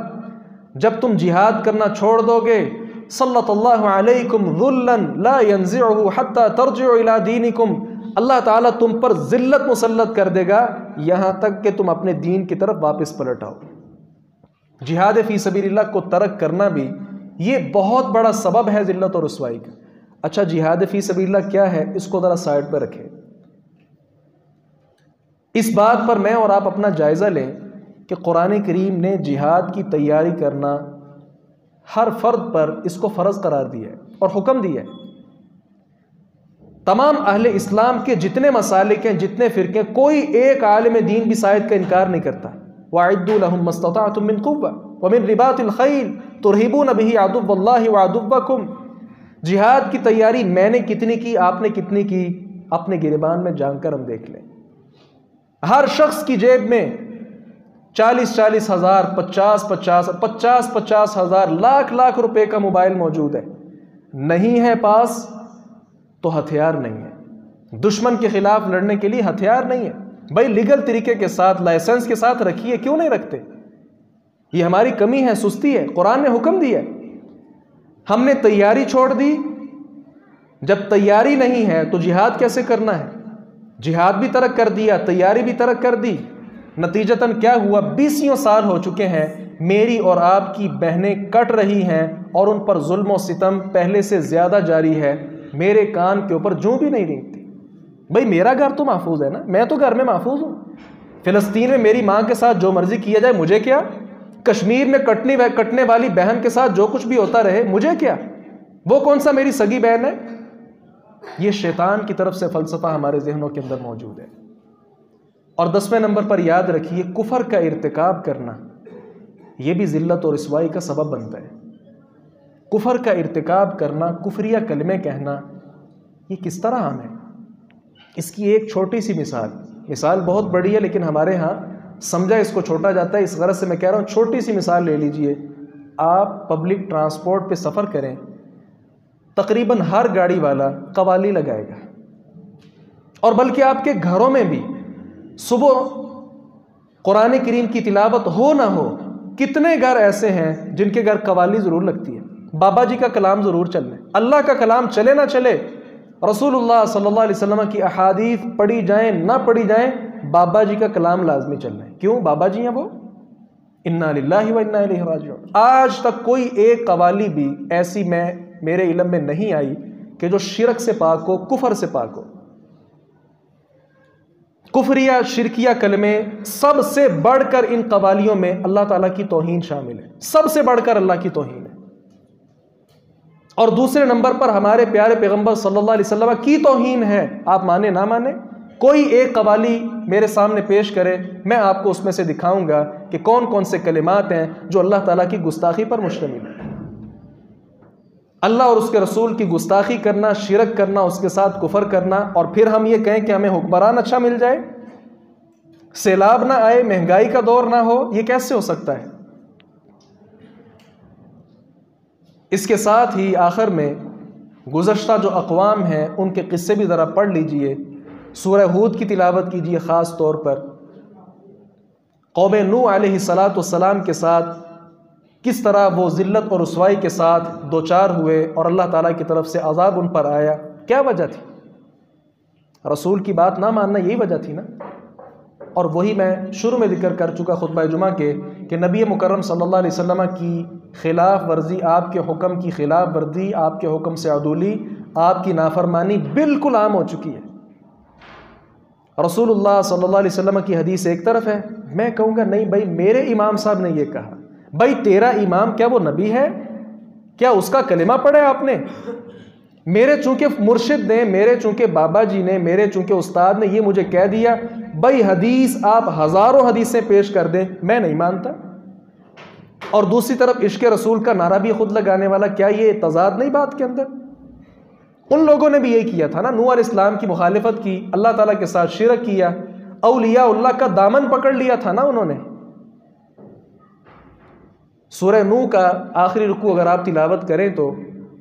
A: جب تم جہاد کرنا چھوڑ دو گے، صلّت اللہ علیکم ذُلًّا لَا يَنزِعُهُ حَتَّى تَرْجِعُوا إِلَىٰ دِينِكُمْ، اللہ تعالیٰ تم پر ذلت مسلط کر دے گا یہاں تک کہ تم اپنے دین کی طرف واپس پلٹ آؤ۔ جہاد فی سبیل اللہ کو ترک کرنا بھی یہ بہت بڑا سبب ہے ذلت اور رسوائی کا۔ اچھا جہاد فی سبیل اللہ کیا ہے، اس کو ذرا سائڈ پہ رکھیں۔ اس بات پر میں اور آپ اپنا جائزہ لیں کہ قرآن کریم نے جہاد کی تیاری کرنا ہر فرد پر اس کو فرض قرار دیا ہے اور حکم دیا ہے۔ تمام اہل اسلام کے جتنے مسالک ہیں، جتنے فرقے، کوئی ایک عالم دین بھی اس آیت کا انکار نہیں کرتا۔ وَأَعِدُّوا لَهُم مَّا اسْتَطَعْتُم مِّن قُوَّةٍ وَمِن رِّبَاطِ الْخَيْلِ تُرْهِبُونَ بِهِ عَدُوَّ اللَّهِ وَعَدُوَّكُمْ، جہاد کی تیاری میں نے کتنی کی، آپ نے کتنی کی، اپنے گریبان میں جان کر ہم دیکھ لیں۔ ہر شخص کی جیب میں 40,000 ہزار، 50,000 ہزار، لاکھ روپے کا موبائل موجود ہے۔ نہیں ہے پاس تو ہتھیار نہیں ہے، دشمن کے خلاف لڑنے کے لیے ہتھیار نہیں ہے۔ بھائی لیگل طریقے کے ساتھ، لائسنس کے ساتھ رکھیے، کیوں نہیں رکھتے؟ یہ ہماری کمی ہے، سستی ہے۔ قرآن نے حکم دیا، ہم نے تیاری چھوڑ دی۔ جب تیاری نہیں ہے تو جہاد کیسے کرنا ہے؟ جہاد بھی ترک کر دیا، تیاری بھی ترک کر دی، نتیجتاً کیا ہوا؟ 20 سال ہو چکے ہیں، میری اور آپ کی بہنیں کٹ رہی ہیں اور ان پر ظلم و ستم پہلے سے زیادہ جاری ہے، میرے کان کے اوپر جوں بھی نہیں رینگتی۔ بھائی میرا گھر تو محفوظ ہے نا، میں تو گھر میں محفوظ ہوں۔ فلسطین میں میری ماں کے ساتھ جو مرضی کیا جائے، مجھے کیا؟ کشمیر میں کٹنے والی بہن کے ساتھ جو کچھ بھی ہوتا رہے، مجھے کیا؟ وہ کون سا میری سگی بہن ہے؟ یہ شیطان کی طرف سے فلسفہ ہمارے ذہنوں کے اندر موجود ہے۔ اور 10ویں نمبر پر یاد رکھیے، کفر کا ارتکاب کرنا یہ بھی ذلت اور رسوائی کا سبب بنتا ہے۔ کفر کا ارتکاب کرنا، کفریہ کلمے کہنا، یہ کس طرح عام ہے؟ اس کی ایک چھوٹی سی مثال بہت بڑی ہے لیکن ہمارے ہاں سمجھا اس کو چھوٹا جاتا ہے، اس غرض سے میں کہہ رہا ہوں چھوٹی سی مثال لے لیجئے۔ آپ پبلک ٹرانسپورٹ پہ سفر کریں، تقریباً ہر گاڑی والا قوالی لگائے گا، اور بلکہ آپ کے گھروں میں بھی صبح قرآن کریم کی تلاوت ہو نہ ہو، کتنے گھر ایسے ہیں جن کے گھر قوالی ضرور لگتی ہے، بابا جی کا کلام ضرور چلنا ہے۔ اللہ کا کلام چلے نہ چلے، رسول اللہ صلی اللہ علیہ وسلم کی احادیث پڑھی جائیں نہ پڑھی جائیں، بابا جی کا کلام لازمی چلنا ہے۔ کیوں؟ بابا جی ہیں وہ، انا للہ و انا الیہ راجعون۔ آج تک کوئی ایک قوالی بھی ایسی میرے علم میں نہیں آئی کہ جو شرک سے پاک ہو، کفر سے پاک ہو۔ کفریہ شرکیہ کلمے، سب سے بڑھ کر ان قوالیوں میں اللہ تعالیٰ کی توہین شامل ہے، سب سے بڑھ کر اللہ کی توہین ہے۔ اور دوسرے نمبر پر ہمارے پیارے پیغمبر صلی اللہ علیہ وسلم کی توہین ہے، آپ مانے نہ مانے۔ کوئی ایک قوالی میرے سامنے پیش کرے، میں آپ کو اس میں سے دکھاؤں گا کہ کون کون سے کلمات ہیں جو اللہ تعالیٰ کی گستاخی پر مشتمل ہیں۔ اللہ اور اس کے رسول کی گستاخی کرنا، شرک کرنا، اس کے ساتھ کفر کرنا، اور پھر ہم یہ کہیں کہ ہمیں حکمران اچھا مل جائے، سیلاب نہ آئے، مہنگائی کا دور نہ ہو، یہ کیسے ہو سکتا ہے؟ اس کے ساتھ ہی آخر میں گزشتہ جو اقوام ہیں ان کے قصے بھی ذرا پڑھ لیجئے، سورہ ہود کی تلاوت کیجئے، خاص طور پر قوم نوح علیہ السلام کے ساتھ کس طرح وہ ذلت اور رسوائی کے ساتھ دوچار ہوئے اور اللہ تعالیٰ کی طرف سے عذاب ان پر آیا، کیا وجہ تھی؟ رسول کی بات نہ ماننا یہی وجہ تھی نا. اور وہی میں شروع میں ذکر کر چکا خطبہ جمعہ کے کہ نبی مکرم صلی اللہ علیہ وسلم کی خلاف ورزی، آپ کے حکم کی خلاف ورزی، آپ کے حکم سے عدولی، آپ کی نافرمانی بالکل عام ہو چکی ہے. رسول اللہ صلی اللہ علیہ وسلم کی حدیث ایک طرف ہے، میں کہوں گا نہیں بھائی میرے امام صاحب نے یہ کہا. بھائی تیرا امام کیا وہ نبی ہے؟ کیا اس کا کلمہ پڑھا ہے آپ نے؟ میرے چونکہ مرشد نے، میرے چونکہ بابا جی نے، میرے چونکہ استاد نے یہ مجھے کہہ دیا، بھائی حدیث آپ ہزاروں حدیثیں پیش کر دیں میں نہیں مانتا. اور دوسری طرف عشق رسول کا نعرہ بھی خود لگانے والا، کیا یہ تضاد نہیں بات کے اندر؟ ان لوگوں نے بھی یہی کیا تھا نا، نوح علیہ السلام کی مخالفت کی، اللہ تعالیٰ کے ساتھ شرک کیا، اولیاء اللہ کا دامن پکڑ لیا تھا نا انہوں نے. سورہ نوح کا آخری رکوع اگر آپ تلاوت کریں تو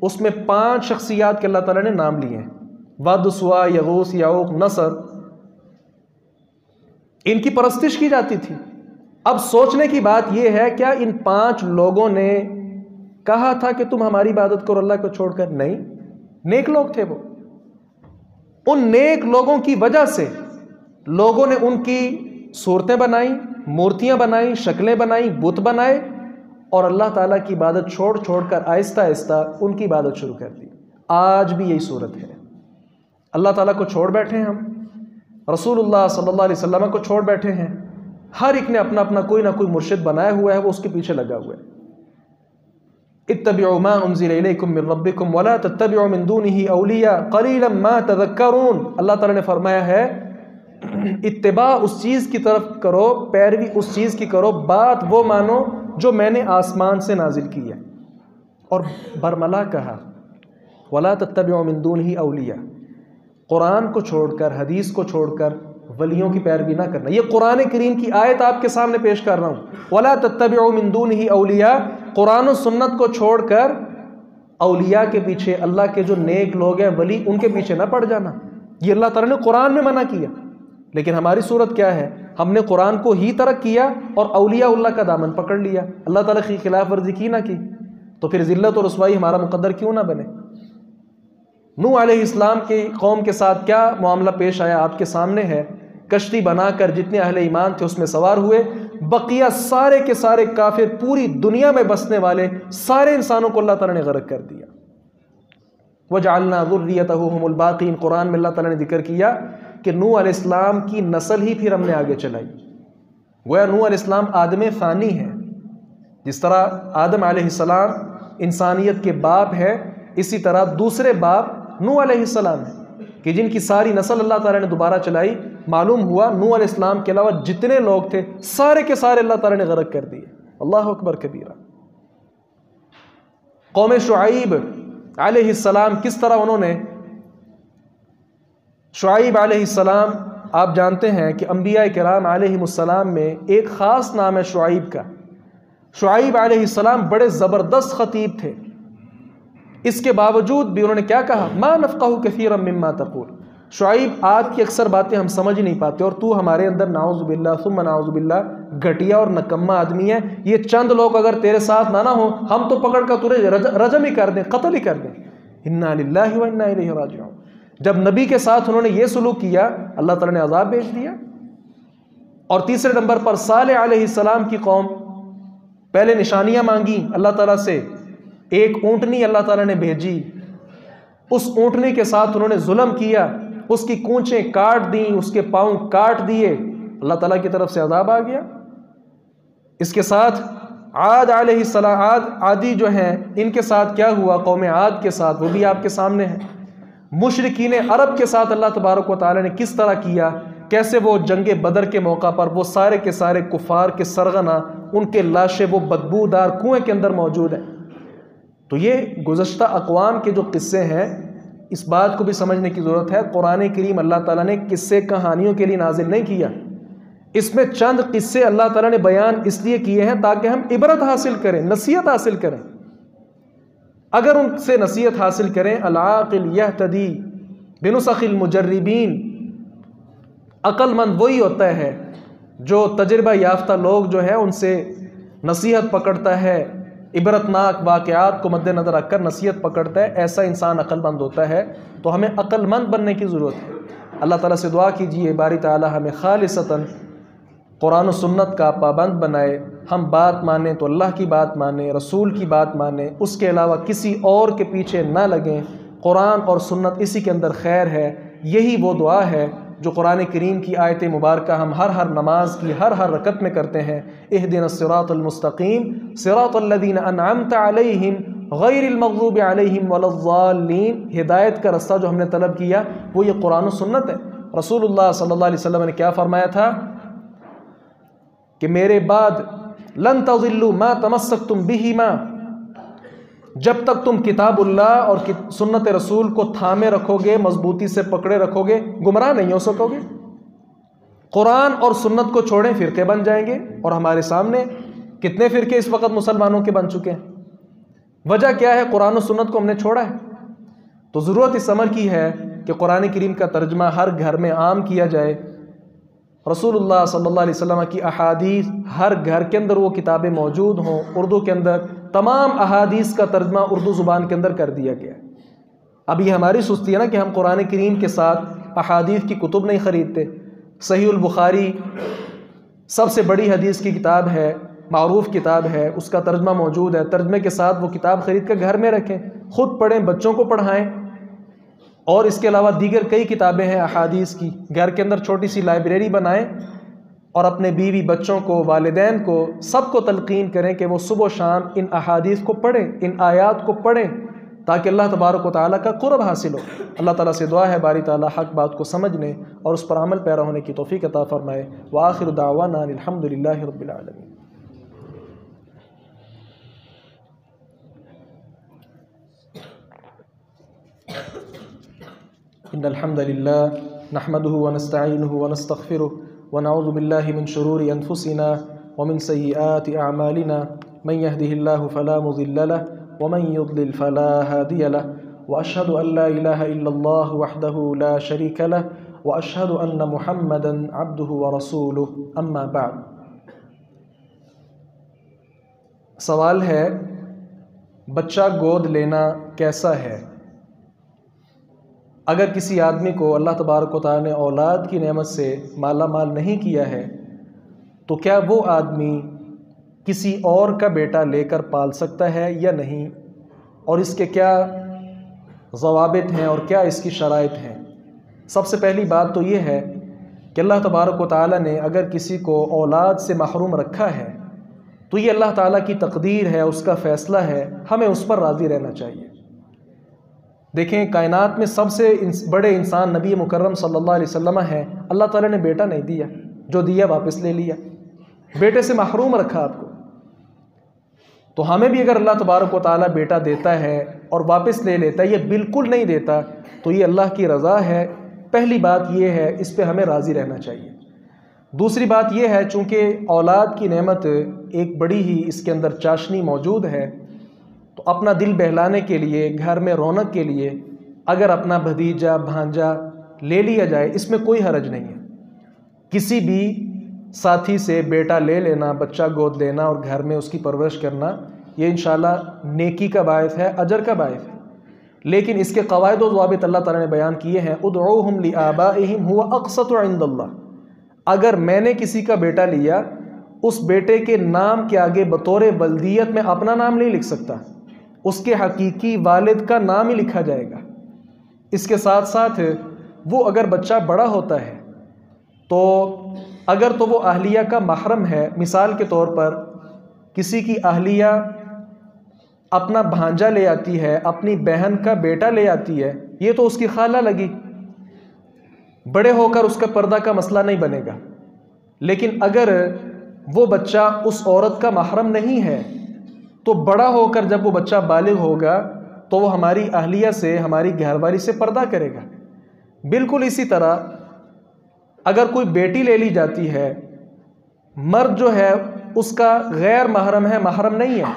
A: اس میں 5 شخصیات کے اللہ تعالیٰ نے نام لیے ہیں، ود، سوا، یغوث، یعوق، نصر. ان کی پرستش کی جاتی تھی. اب سوچنے کی بات یہ ہے، کیا ان 5 لوگوں نے کہا تھا کہ تم ہماری عبادت کرو اللہ کو چھوڑ کر؟ نہیں، نیک لوگ تھے وہ. ان نیک لوگوں کی وجہ سے لوگوں نے ان کی صورتیں بنائیں، مورتیاں بنائیں، شکلیں بنائیں، بت بنائے، اور اللہ تعالیٰ کی عبادت چھوڑ چھوڑ کر آہستہ آہستہ ان کی عبادت شروع کر دی. آج بھی یہی صورت ہے. اللہ تعالیٰ کو چھوڑ بیٹھے ہیں ہم، رسول اللہ صلی اللہ علیہ وسلم کو چھوڑ بیٹھے ہیں. ہر ایک نے اپنا اپنا کوئی نہ کوئی مرشد بنایا ہوا ہے، وہ اس کے پیچھے لگا ہوا ہے. اتبعوا ما انزل الیکم من ربکم ولا تتبعوا من دونه اولیاء قلیلا ما تذکرون. اللہ تعالیٰ نے فرمایا ہے اتباع اس چیز کی طرف کرو، پیروی اس چیز کی کرو، بات وہ مانو جو میں نے آسمان سے نازل کی ہے. اور برملا کہا ولا تتبعوا من دونه اولیاء، قرآن کو چھوڑ کر، حدیث کو چھوڑ کر ولیوں کی پیروی نہ کرنا. یہ قرآن کریم کی آیت آپ کے سامنے پیش کر رہا ہوں. ولا تتبعوا من دونه اولیاء، قرآن و سنت کو چھوڑ کر اولیاء کے پیچھے، اللہ کے جو نیک لوگ ہیں ولی، ان کے پیچھے نہ پڑ جانا. یہ اللہ تعالیٰ نے قرآن میں منع کیا. لیکن ہماری صورت کیا ہے؟ ہم نے قرآن کو ہی ترک کیا اور اولیاء اللہ کا دامن پکڑ لیا، اللہ تعالیٰ کی خلاف ورزی کی نہ کی. تو پھر ذلت اور رسوائی ہمارا مقدر کیوں نہ بنے؟ نوح علیہ السلام کی قوم کے ساتھ کیا معاملہ پیش آیا آپ کے سامنے ہے. کشتی بنا کر جتنے اہل ایمان تھے اس میں سوار ہوئے، بقیہ سارے کے سارے کافر، پوری دنیا میں بسنے والے سارے انسانوں کو اللہ تعالیٰ نے غرق کر دیا. وَجَعَلْنَا ذُرِّيَّتَهُ هُمُ الْبَاقِينَ. قرآن میں اللہ تعالیٰ نے ذکر کیا کہ نوح علیہ السلام کی نسل ہی پھر ہم نے آگے چلائی. گویا نوح علیہ السلام آدم ثانی ہے. جس طرح آدم علیہ السلام انسانیت کے باپ ہے، اسی طرح دوسرے باپ نوح علیہ السلام ہے کہ جن کی ساری نسل اللہ تعالیٰ نے دوبارہ چلائی. معلوم ہوا نوح علیہ السلام کے علاوہ جتنے لوگ تھے سارے کے سارے اللہ تعالیٰ نے غرق کر دیے. اللہ اکبر کبیرہ. قوم شعیب علیہ السلام کس طرح انہوں نے، شعیب علیہ السلام آپ جانتے ہیں کہ انبیاء کرام علیہ السلام میں ایک خاص نام ہے شعیب کا. شعیب علیہ السلام بڑے زبردست خطیب تھے. اس کے باوجود بھی انہوں نے کیا کہا؟ ما نفقہ کثیرا مما تقول. شعیب آج کی اکثر باتیں ہم سمجھ نہیں پاتے، اور تو ہمارے اندر نعوذ باللہ ثم نعوذ باللہ گھٹیا اور نکما آدمی ہے. یہ چند لوگ اگر تیرے ساتھ نہ ہوں ہم تو پکڑ کر تجھے رجم ہی کر دیں، قتل ہی کر دیں. انا للہ و انا الیہ راجعون. جب نبی کے ساتھ انہوں نے یہ سلوک کیا اللہ تعالیٰ نے عذاب بھیج دیا. اور تیسرے نمبر پر صالح علیہ السلام کی قوم پہلے نشانیاں مانگی اللہ تعالیٰ سے. ایک اونٹنی اللہ تعالیٰ نے بھیجی، اس اونٹنی کے ساتھ انہوں نے ظلم کیا، اس کی کونچیں کاٹ دیں، اس کے پاؤں کاٹ دیے، اللہ تعالیٰ کی طرف سے عذاب آ گیا. اس کے ساتھ عاد علیہ السلام، عادی جو ہیں ان کے ساتھ کیا ہوا؟ قوم عاد کے ساتھ، وہ بھی آپ کے سامنے ہیں. مشرکین عرب کے ساتھ اللہ تبارک و تعالیٰ نے کس طرح کیا، کیسے وہ جنگ بدر کے موقع پر وہ سارے کے سارے کفار کے سرغنہ، ان کے لاشیں وہ بدبودار کنویں کے اندر موجود ہیں. تو یہ گزشتہ اقوام کے جو قصے ہیں اس بات کو بھی سمجھنے کی ضرورت ہے. قرآن کریم اللہ تعالیٰ نے قصے کہانیوں کے لیے نازل نہیں کیا. اس میں چند قصے اللہ تعالیٰ نے بیان اس لیے کیے ہیں تاکہ ہم عبرت حاصل کریں، نصیحت حاصل کریں. اگر ان سے نصیحت حاصل کریں، العاقل یہتدی بنسخ المجربین. عقل مند وہی ہوتا ہے جو تجربہ یافتہ لوگ جو ہے ان سے نصیحت پکڑتا ہے، عبرتناک واقعات کو مد نظر رکھ کر نصیحت پکڑتا ہے. ایسا انسان عقل مند ہوتا ہے. تو ہمیں عقل مند بننے کی ضرورت ہے. اللہ تعالیٰ سے دعا کیجیے باری تعالیٰ ہمیں خالصتاً قرآن و سنت کا پابند بنائے، ہم بات مانیں تو اللہ کی بات مانیں، رسول کی بات مانیں، اس کے علاوہ کسی اور کے پیچھے نہ لگیں۔ قرآن اور سنت اسی کے اندر خیر ہے۔ یہی وہ دعا ہے جو قرآن کریم کی آیت مبارکہ ہم ہر نماز کی ہر رکعت میں کرتے ہیں، اہدنا الصراط المستقیم صراط الذین انعمت علیہم غیر المغضوب علیہم ولا الضالین۔ ہدایت کا رستہ جو ہم نے طلب کیا وہ یہ قرآن و سنت ہے۔ رسول اللہ صلی اللہ علیہ وسلم نے کیا فرمایا تھا کہ میرے بعد لن تضلوا ما تمسکتم بہما، جب تک تم کتاب اللہ اور سنت رسول کو تھامے رکھو گے، مضبوطی سے پکڑے رکھو گے، گمراہ نہیں ہو سکو گے۔ قرآن اور سنت کو چھوڑیں فرقے بن جائیں گے، اور ہمارے سامنے کتنے فرقے اس وقت مسلمانوں کے بن چکے ہیں۔ وجہ کیا ہے؟ قرآن و سنت کو ہم نے چھوڑا ہے۔ تو ضرورت اس عمل کی ہے کہ قرآن کریم کا ترجمہ ہر گھر میں عام کیا جائے، رسول اللہ صلی اللہ علیہ وسلم کی احادیث ہر گھر کے اندر وہ کتابیں موجود ہوں۔ اردو کے اندر تمام احادیث کا ترجمہ اردو زبان کے اندر کر دیا گیا ہے۔ اب یہ ہماری سستی ہے نا کہ ہم قرآن کریم کے ساتھ احادیث کی کتب نہیں خریدتے۔ صحیح البخاری سب سے بڑی حدیث کی کتاب ہے، معروف کتاب ہے، اس کا ترجمہ موجود ہے، ترجمے کے ساتھ وہ کتاب خرید کر گھر میں رکھیں، خود پڑھیں، بچوں کو پڑھائیں۔ اور اس کے علاوہ دیگر کئی کتابیں ہیں احادیث کی، گھر کے اندر چھوٹی سی لائبریری بنائیں اور اپنے بیوی بچوں کو، والدین کو، سب کو تلقین کریں کہ وہ صبح و شام ان احادیث کو پڑھیں، ان آیات کو پڑھیں، تاکہ اللہ تبارک و تعالیٰ کا قرب حاصل ہو۔ اللہ تعالیٰ سے دعا ہے باری تعالیٰ حق بات کو سمجھنے اور اس پر عمل پیرا ہونے کی توفیق عطا فرمائے۔ وآخر دعوانا الحمد للہ رب العالمین۔ ان الحمد للہ نحمده ونستعینه ونستغفره ونعوذ باللہ من شرور انفسنا ومن سیئات اعمالنا، من يهده الله فلا مضل له ومن يضلل فلا هادي له، واشهد ان لا اله الا الله وحده لا شريك له واشهد ان محمدا عبده ورسوله، اما بعد۔ سوال ہے بچہ گود لینا کیسا ہے؟ اگر کسی آدمی کو اللہ تبارک و تعالیٰ نے اولاد کی نعمت سے مالا مال نہیں کیا ہے تو کیا وہ آدمی کسی اور کا بیٹا لے کر پال سکتا ہے یا نہیں، اور اس کے کیا ضوابط ہیں اور کیا اس کی شرائط ہیں؟ سب سے پہلی بات تو یہ ہے کہ اللہ تبارک و تعالیٰ نے اگر کسی کو اولاد سے محروم رکھا ہے تو یہ اللہ تعالیٰ کی تقدیر ہے، اس کا فیصلہ ہے، ہمیں اس پر راضی رہنا چاہیے۔ دیکھیں کائنات میں سب سے بڑے انسان نبی مکرم صلی اللہ علیہ وسلم ہیں، اللہ تعالیٰ نے بیٹا نہیں دیا، جو دیا واپس لے لیا، بیٹے سے محروم رکھا آپ کو۔ تو ہمیں بھی اگر اللہ تبارک و تعالیٰ بیٹا دیتا ہے اور واپس لے لیتا ہے، یہ بالکل نہیں دیتا، تو یہ اللہ کی رضا ہے۔ پہلی بات یہ ہے، اس پہ ہمیں راضی رہنا چاہیے۔ دوسری بات یہ ہے، چونکہ اولاد کی نعمت ایک بڑی ہی اس کے اندر چاشنی موجود ہے، تو اپنا دل بہلانے کے لیے، گھر میں رونق کے لیے اگر اپنا بھتیجا بھانجا لے لیا جائے، اس میں کوئی حرج نہیں ہے۔ کسی بھی ساتھی سے بیٹا لے لینا، بچہ گود لینا اور گھر میں اس کی پرورش کرنا، یہ انشاءاللہ نیکی کا باعث ہے، اجر کا باعث ہے۔ لیکن اس کے قواعد و ضوابط اللہ تعالیٰ نے بیان کیے ہیں۔ ادعوہم لآبائہم هو اقسط عند اللہ۔ اگر میں نے کسی کا بیٹا لیا، اس بیٹے کے نام کے آگے بطور ولدیت میں اپنا نام نہیں لکھ سکتا، اس کے حقیقی والد کا نام ہی لکھا جائے گا۔ اس کے ساتھ ساتھ وہ اگر بچہ بڑا ہوتا ہے تو اگر تو وہ اہلیہ کا محرم ہے، مثال کے طور پر کسی کی اہلیہ اپنا بھانجا لے آتی ہے، اپنی بہن کا بیٹا لے آتی ہے، یہ تو اس کی خالہ لگی، بڑے ہو کر اس کا پردہ کا مسئلہ نہیں بنے گا۔ لیکن اگر وہ بچہ اس عورت کا محرم نہیں ہے تو بڑا ہو کر جب وہ بچہ بالغ ہوگا تو وہ ہماری اہلیہ سے، ہماری گھر والی سے پردہ کرے گا۔ بالکل اسی طرح اگر کوئی بیٹی لے لی جاتی ہے، مرد جو ہے اس کا غیر محرم ہے، محرم نہیں ہے،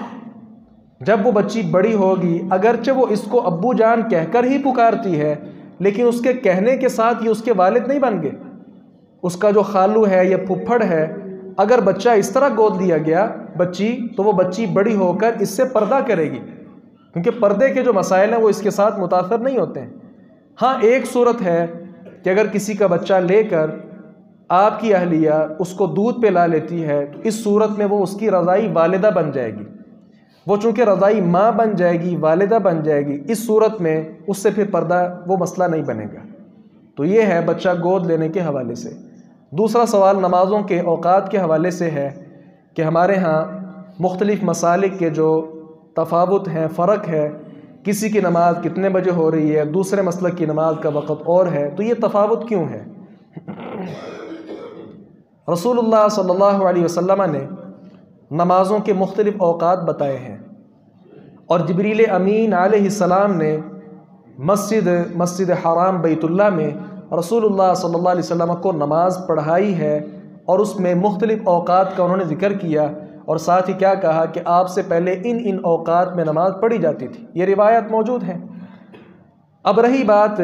A: جب وہ بچی بڑی ہوگی، اگرچہ وہ اس کو ابو جان کہہ کر ہی پکارتی ہے، لیکن اس کے کہنے کے ساتھ یہ اس کے والد نہیں بن گئے، اس کا جو خالو ہے یا پھپھڑ ہے۔ اگر بچہ اس طرح گود لیا گیا بچی، تو وہ بچی بڑی ہو کر اس سے پردہ کرے گی، کیونکہ پردے کے جو مسائل ہیں وہ اس کے ساتھ متاثر نہیں ہوتے ہیں۔ ہاں ایک صورت ہے کہ اگر کسی کا بچہ لے کر آپ کی اہلیہ اس کو دودھ پلا لیتی ہے تو اس صورت میں وہ اس کی رضائی والدہ بن جائے گی، وہ چونکہ رضائی ماں بن جائے گی، والدہ بن جائے گی، اس صورت میں اس سے پھر پردہ وہ مسئلہ نہیں بنے گا۔ تو یہ ہے بچہ گود لینے کے حوالے سے۔ دوسرا سوال نمازوں کے اوقات کے حوالے سے ہے کہ ہمارے ہاں مختلف مسالک کے جو تفاوت ہیں، فرق ہے، کسی کی نماز کتنے بجے ہو رہی ہے، دوسرے مسلک کی نماز کا وقت اور ہے، تو یہ تفاوت کیوں ہے؟ رسول اللہ صلی اللہ علیہ وسلم نے نمازوں کے مختلف اوقات بتائے ہیں، اور جبریل امین علیہ السلام نے مسجد حرام بیت اللہ میں رسول اللہ صلی اللہ علیہ وسلم کو نماز پڑھائی ہے، اور اس میں مختلف اوقات کا انہوں نے ذکر کیا، اور ساتھ ہی کیا کہا کہ آپ سے پہلے ان اوقات میں نماز پڑھی جاتی تھی۔ یہ روایت موجود ہیں۔ اب رہی بات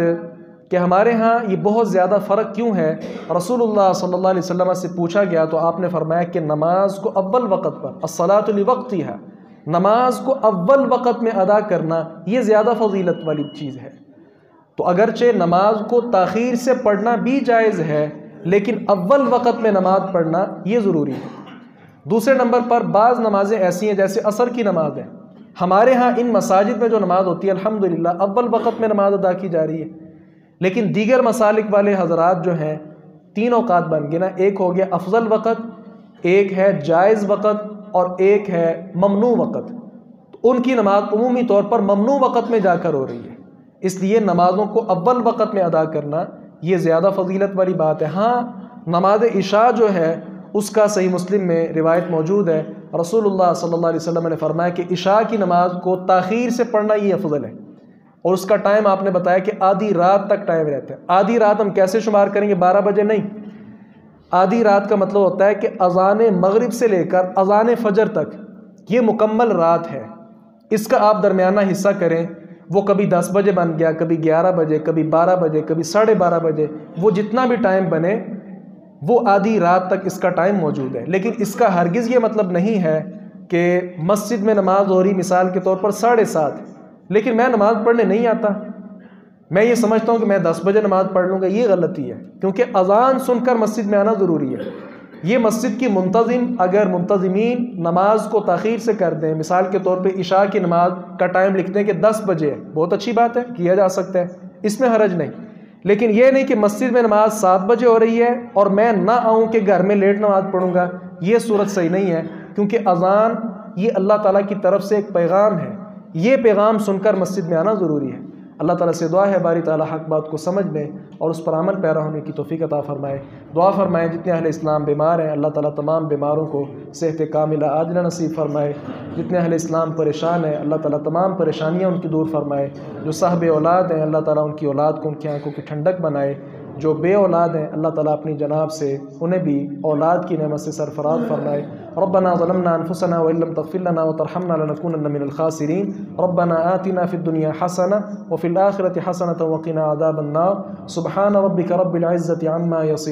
A: کہ ہمارے ہاں یہ بہت زیادہ فرق کیوں ہے، رسول اللہ صلی اللہ علیہ وسلم سے پوچھا گیا تو آپ نے فرمایا کہ نماز کو اول وقت پر، الصلاۃ لوقتھا، نماز کو اول وقت میں ادا کرنا یہ زیادہ فضیلت والی چیز ہے۔ تو اگرچہ نماز کو تاخیر سے پڑھنا بھی جائز ہے، لیکن اول وقت میں نماز پڑھنا یہ ضروری ہے۔ دوسرے نمبر پر بعض نمازیں ایسی ہیں جیسے عصر کی نماز ہے، ہمارے ہاں ان مساجد میں جو نماز ہوتی ہے الحمدللہ اول وقت میں نماز ادا کی جا رہی ہے، لیکن دیگر مسالک والے حضرات جو ہیں 3 اوقات بن گئے نا، ایک ہو گیا افضل وقت، ایک ہے جائز وقت، اور ایک ہے ممنوع وقت۔ تو ان کی نماز عمومی طور پر ممنوع وقت میں جا کر ہو رہی ہے، اس لیے نمازوں کو اول وقت میں ادا کرنا یہ زیادہ فضیلت والی بات ہے۔ ہاں نماز عشاء جو ہے اس کا صحیح مسلم میں روایت موجود ہے، رسول اللہ صلی اللہ علیہ وسلم نے فرمایا کہ عشاء کی نماز کو تاخیر سے پڑھنا یہ افضل ہے، اور اس کا ٹائم آپ نے بتایا کہ آدھی رات تک ٹائم رہتا ہے۔ آدھی رات ہم کیسے شمار کریں گے؟ 12 بجے نہیں، آدھی رات کا مطلب ہوتا ہے کہ اذان مغرب سے لے کر اذان فجر تک یہ مکمل رات ہے، اس کا آپ درمیانہ حصہ کریں، وہ کبھی 10 بجے بن گیا، کبھی 11 بجے، کبھی 12 بجے، کبھی 12:30 بجے، وہ جتنا بھی ٹائم بنے وہ آدھی رات تک اس کا ٹائم موجود ہے۔ لیکن اس کا ہرگز یہ مطلب نہیں ہے کہ مسجد میں نماز ہو رہی مثال کے طور پر 7:30، لیکن میں نماز پڑھنے نہیں آتا، میں یہ سمجھتا ہوں کہ میں 10 بجے نماز پڑھ لوں گا، یہ غلطی ہے، کیونکہ اذان سن کر مسجد میں آنا ضروری ہے۔ یہ مسجد کی منتظم اگر منتظمین نماز کو تاخیر سے کر دیں، مثال کے طور پہ عشاء کی نماز کا ٹائم لکھ دیں کہ 10 بجے ہے، بہت اچھی بات ہے، کیا جا سکتا ہے، اس میں حرج نہیں، لیکن یہ نہیں کہ مسجد میں نماز 7 بجے ہو رہی ہے اور میں نہ آؤں کہ گھر میں لیٹ نماز پڑھوں گا، یہ صورت صحیح نہیں ہے، کیونکہ اذان یہ اللہ تعالیٰ کی طرف سے ایک پیغام ہے، یہ پیغام سن کر مسجد میں آنا ضروری ہے۔ اللہ تعالیٰ سے دعا ہے باری تعالیٰ حق بات کو سمجھنے اور اس پر عمل پیرا ہونے کی توفیق عطا فرمائے۔ دعا فرمائے جتنے اہل اسلام بیمار ہیں اللہ تعالیٰ تمام بیماروں کو صحت کاملہ عاجلہ نصیب فرمائے، جتنے اہل اسلام پریشان ہیں اللہ تعالیٰ تمام پریشانیاں ان کی دور فرمائے، جو صاحب اولاد ہیں اللہ تعالیٰ ان کی اولاد کو ان کی آنکھوں کی ٹھنڈک بنائے، جو بے اولاد ہیں اللہ تعالیٰ اپنی جناب سے انہیں بھی اولاد کی نعمت سے سرفراز فرمائے۔ ربنا ظلمنا انفسنا وان لم تغفر لنا وترحمنا لنكونن من الخاسرین۔ ربنا آتنا في الدنيا حسنة وفي الآخرة حسنة وقنا عذاب النار۔ سبحان ربك رب العزة عما يصفون۔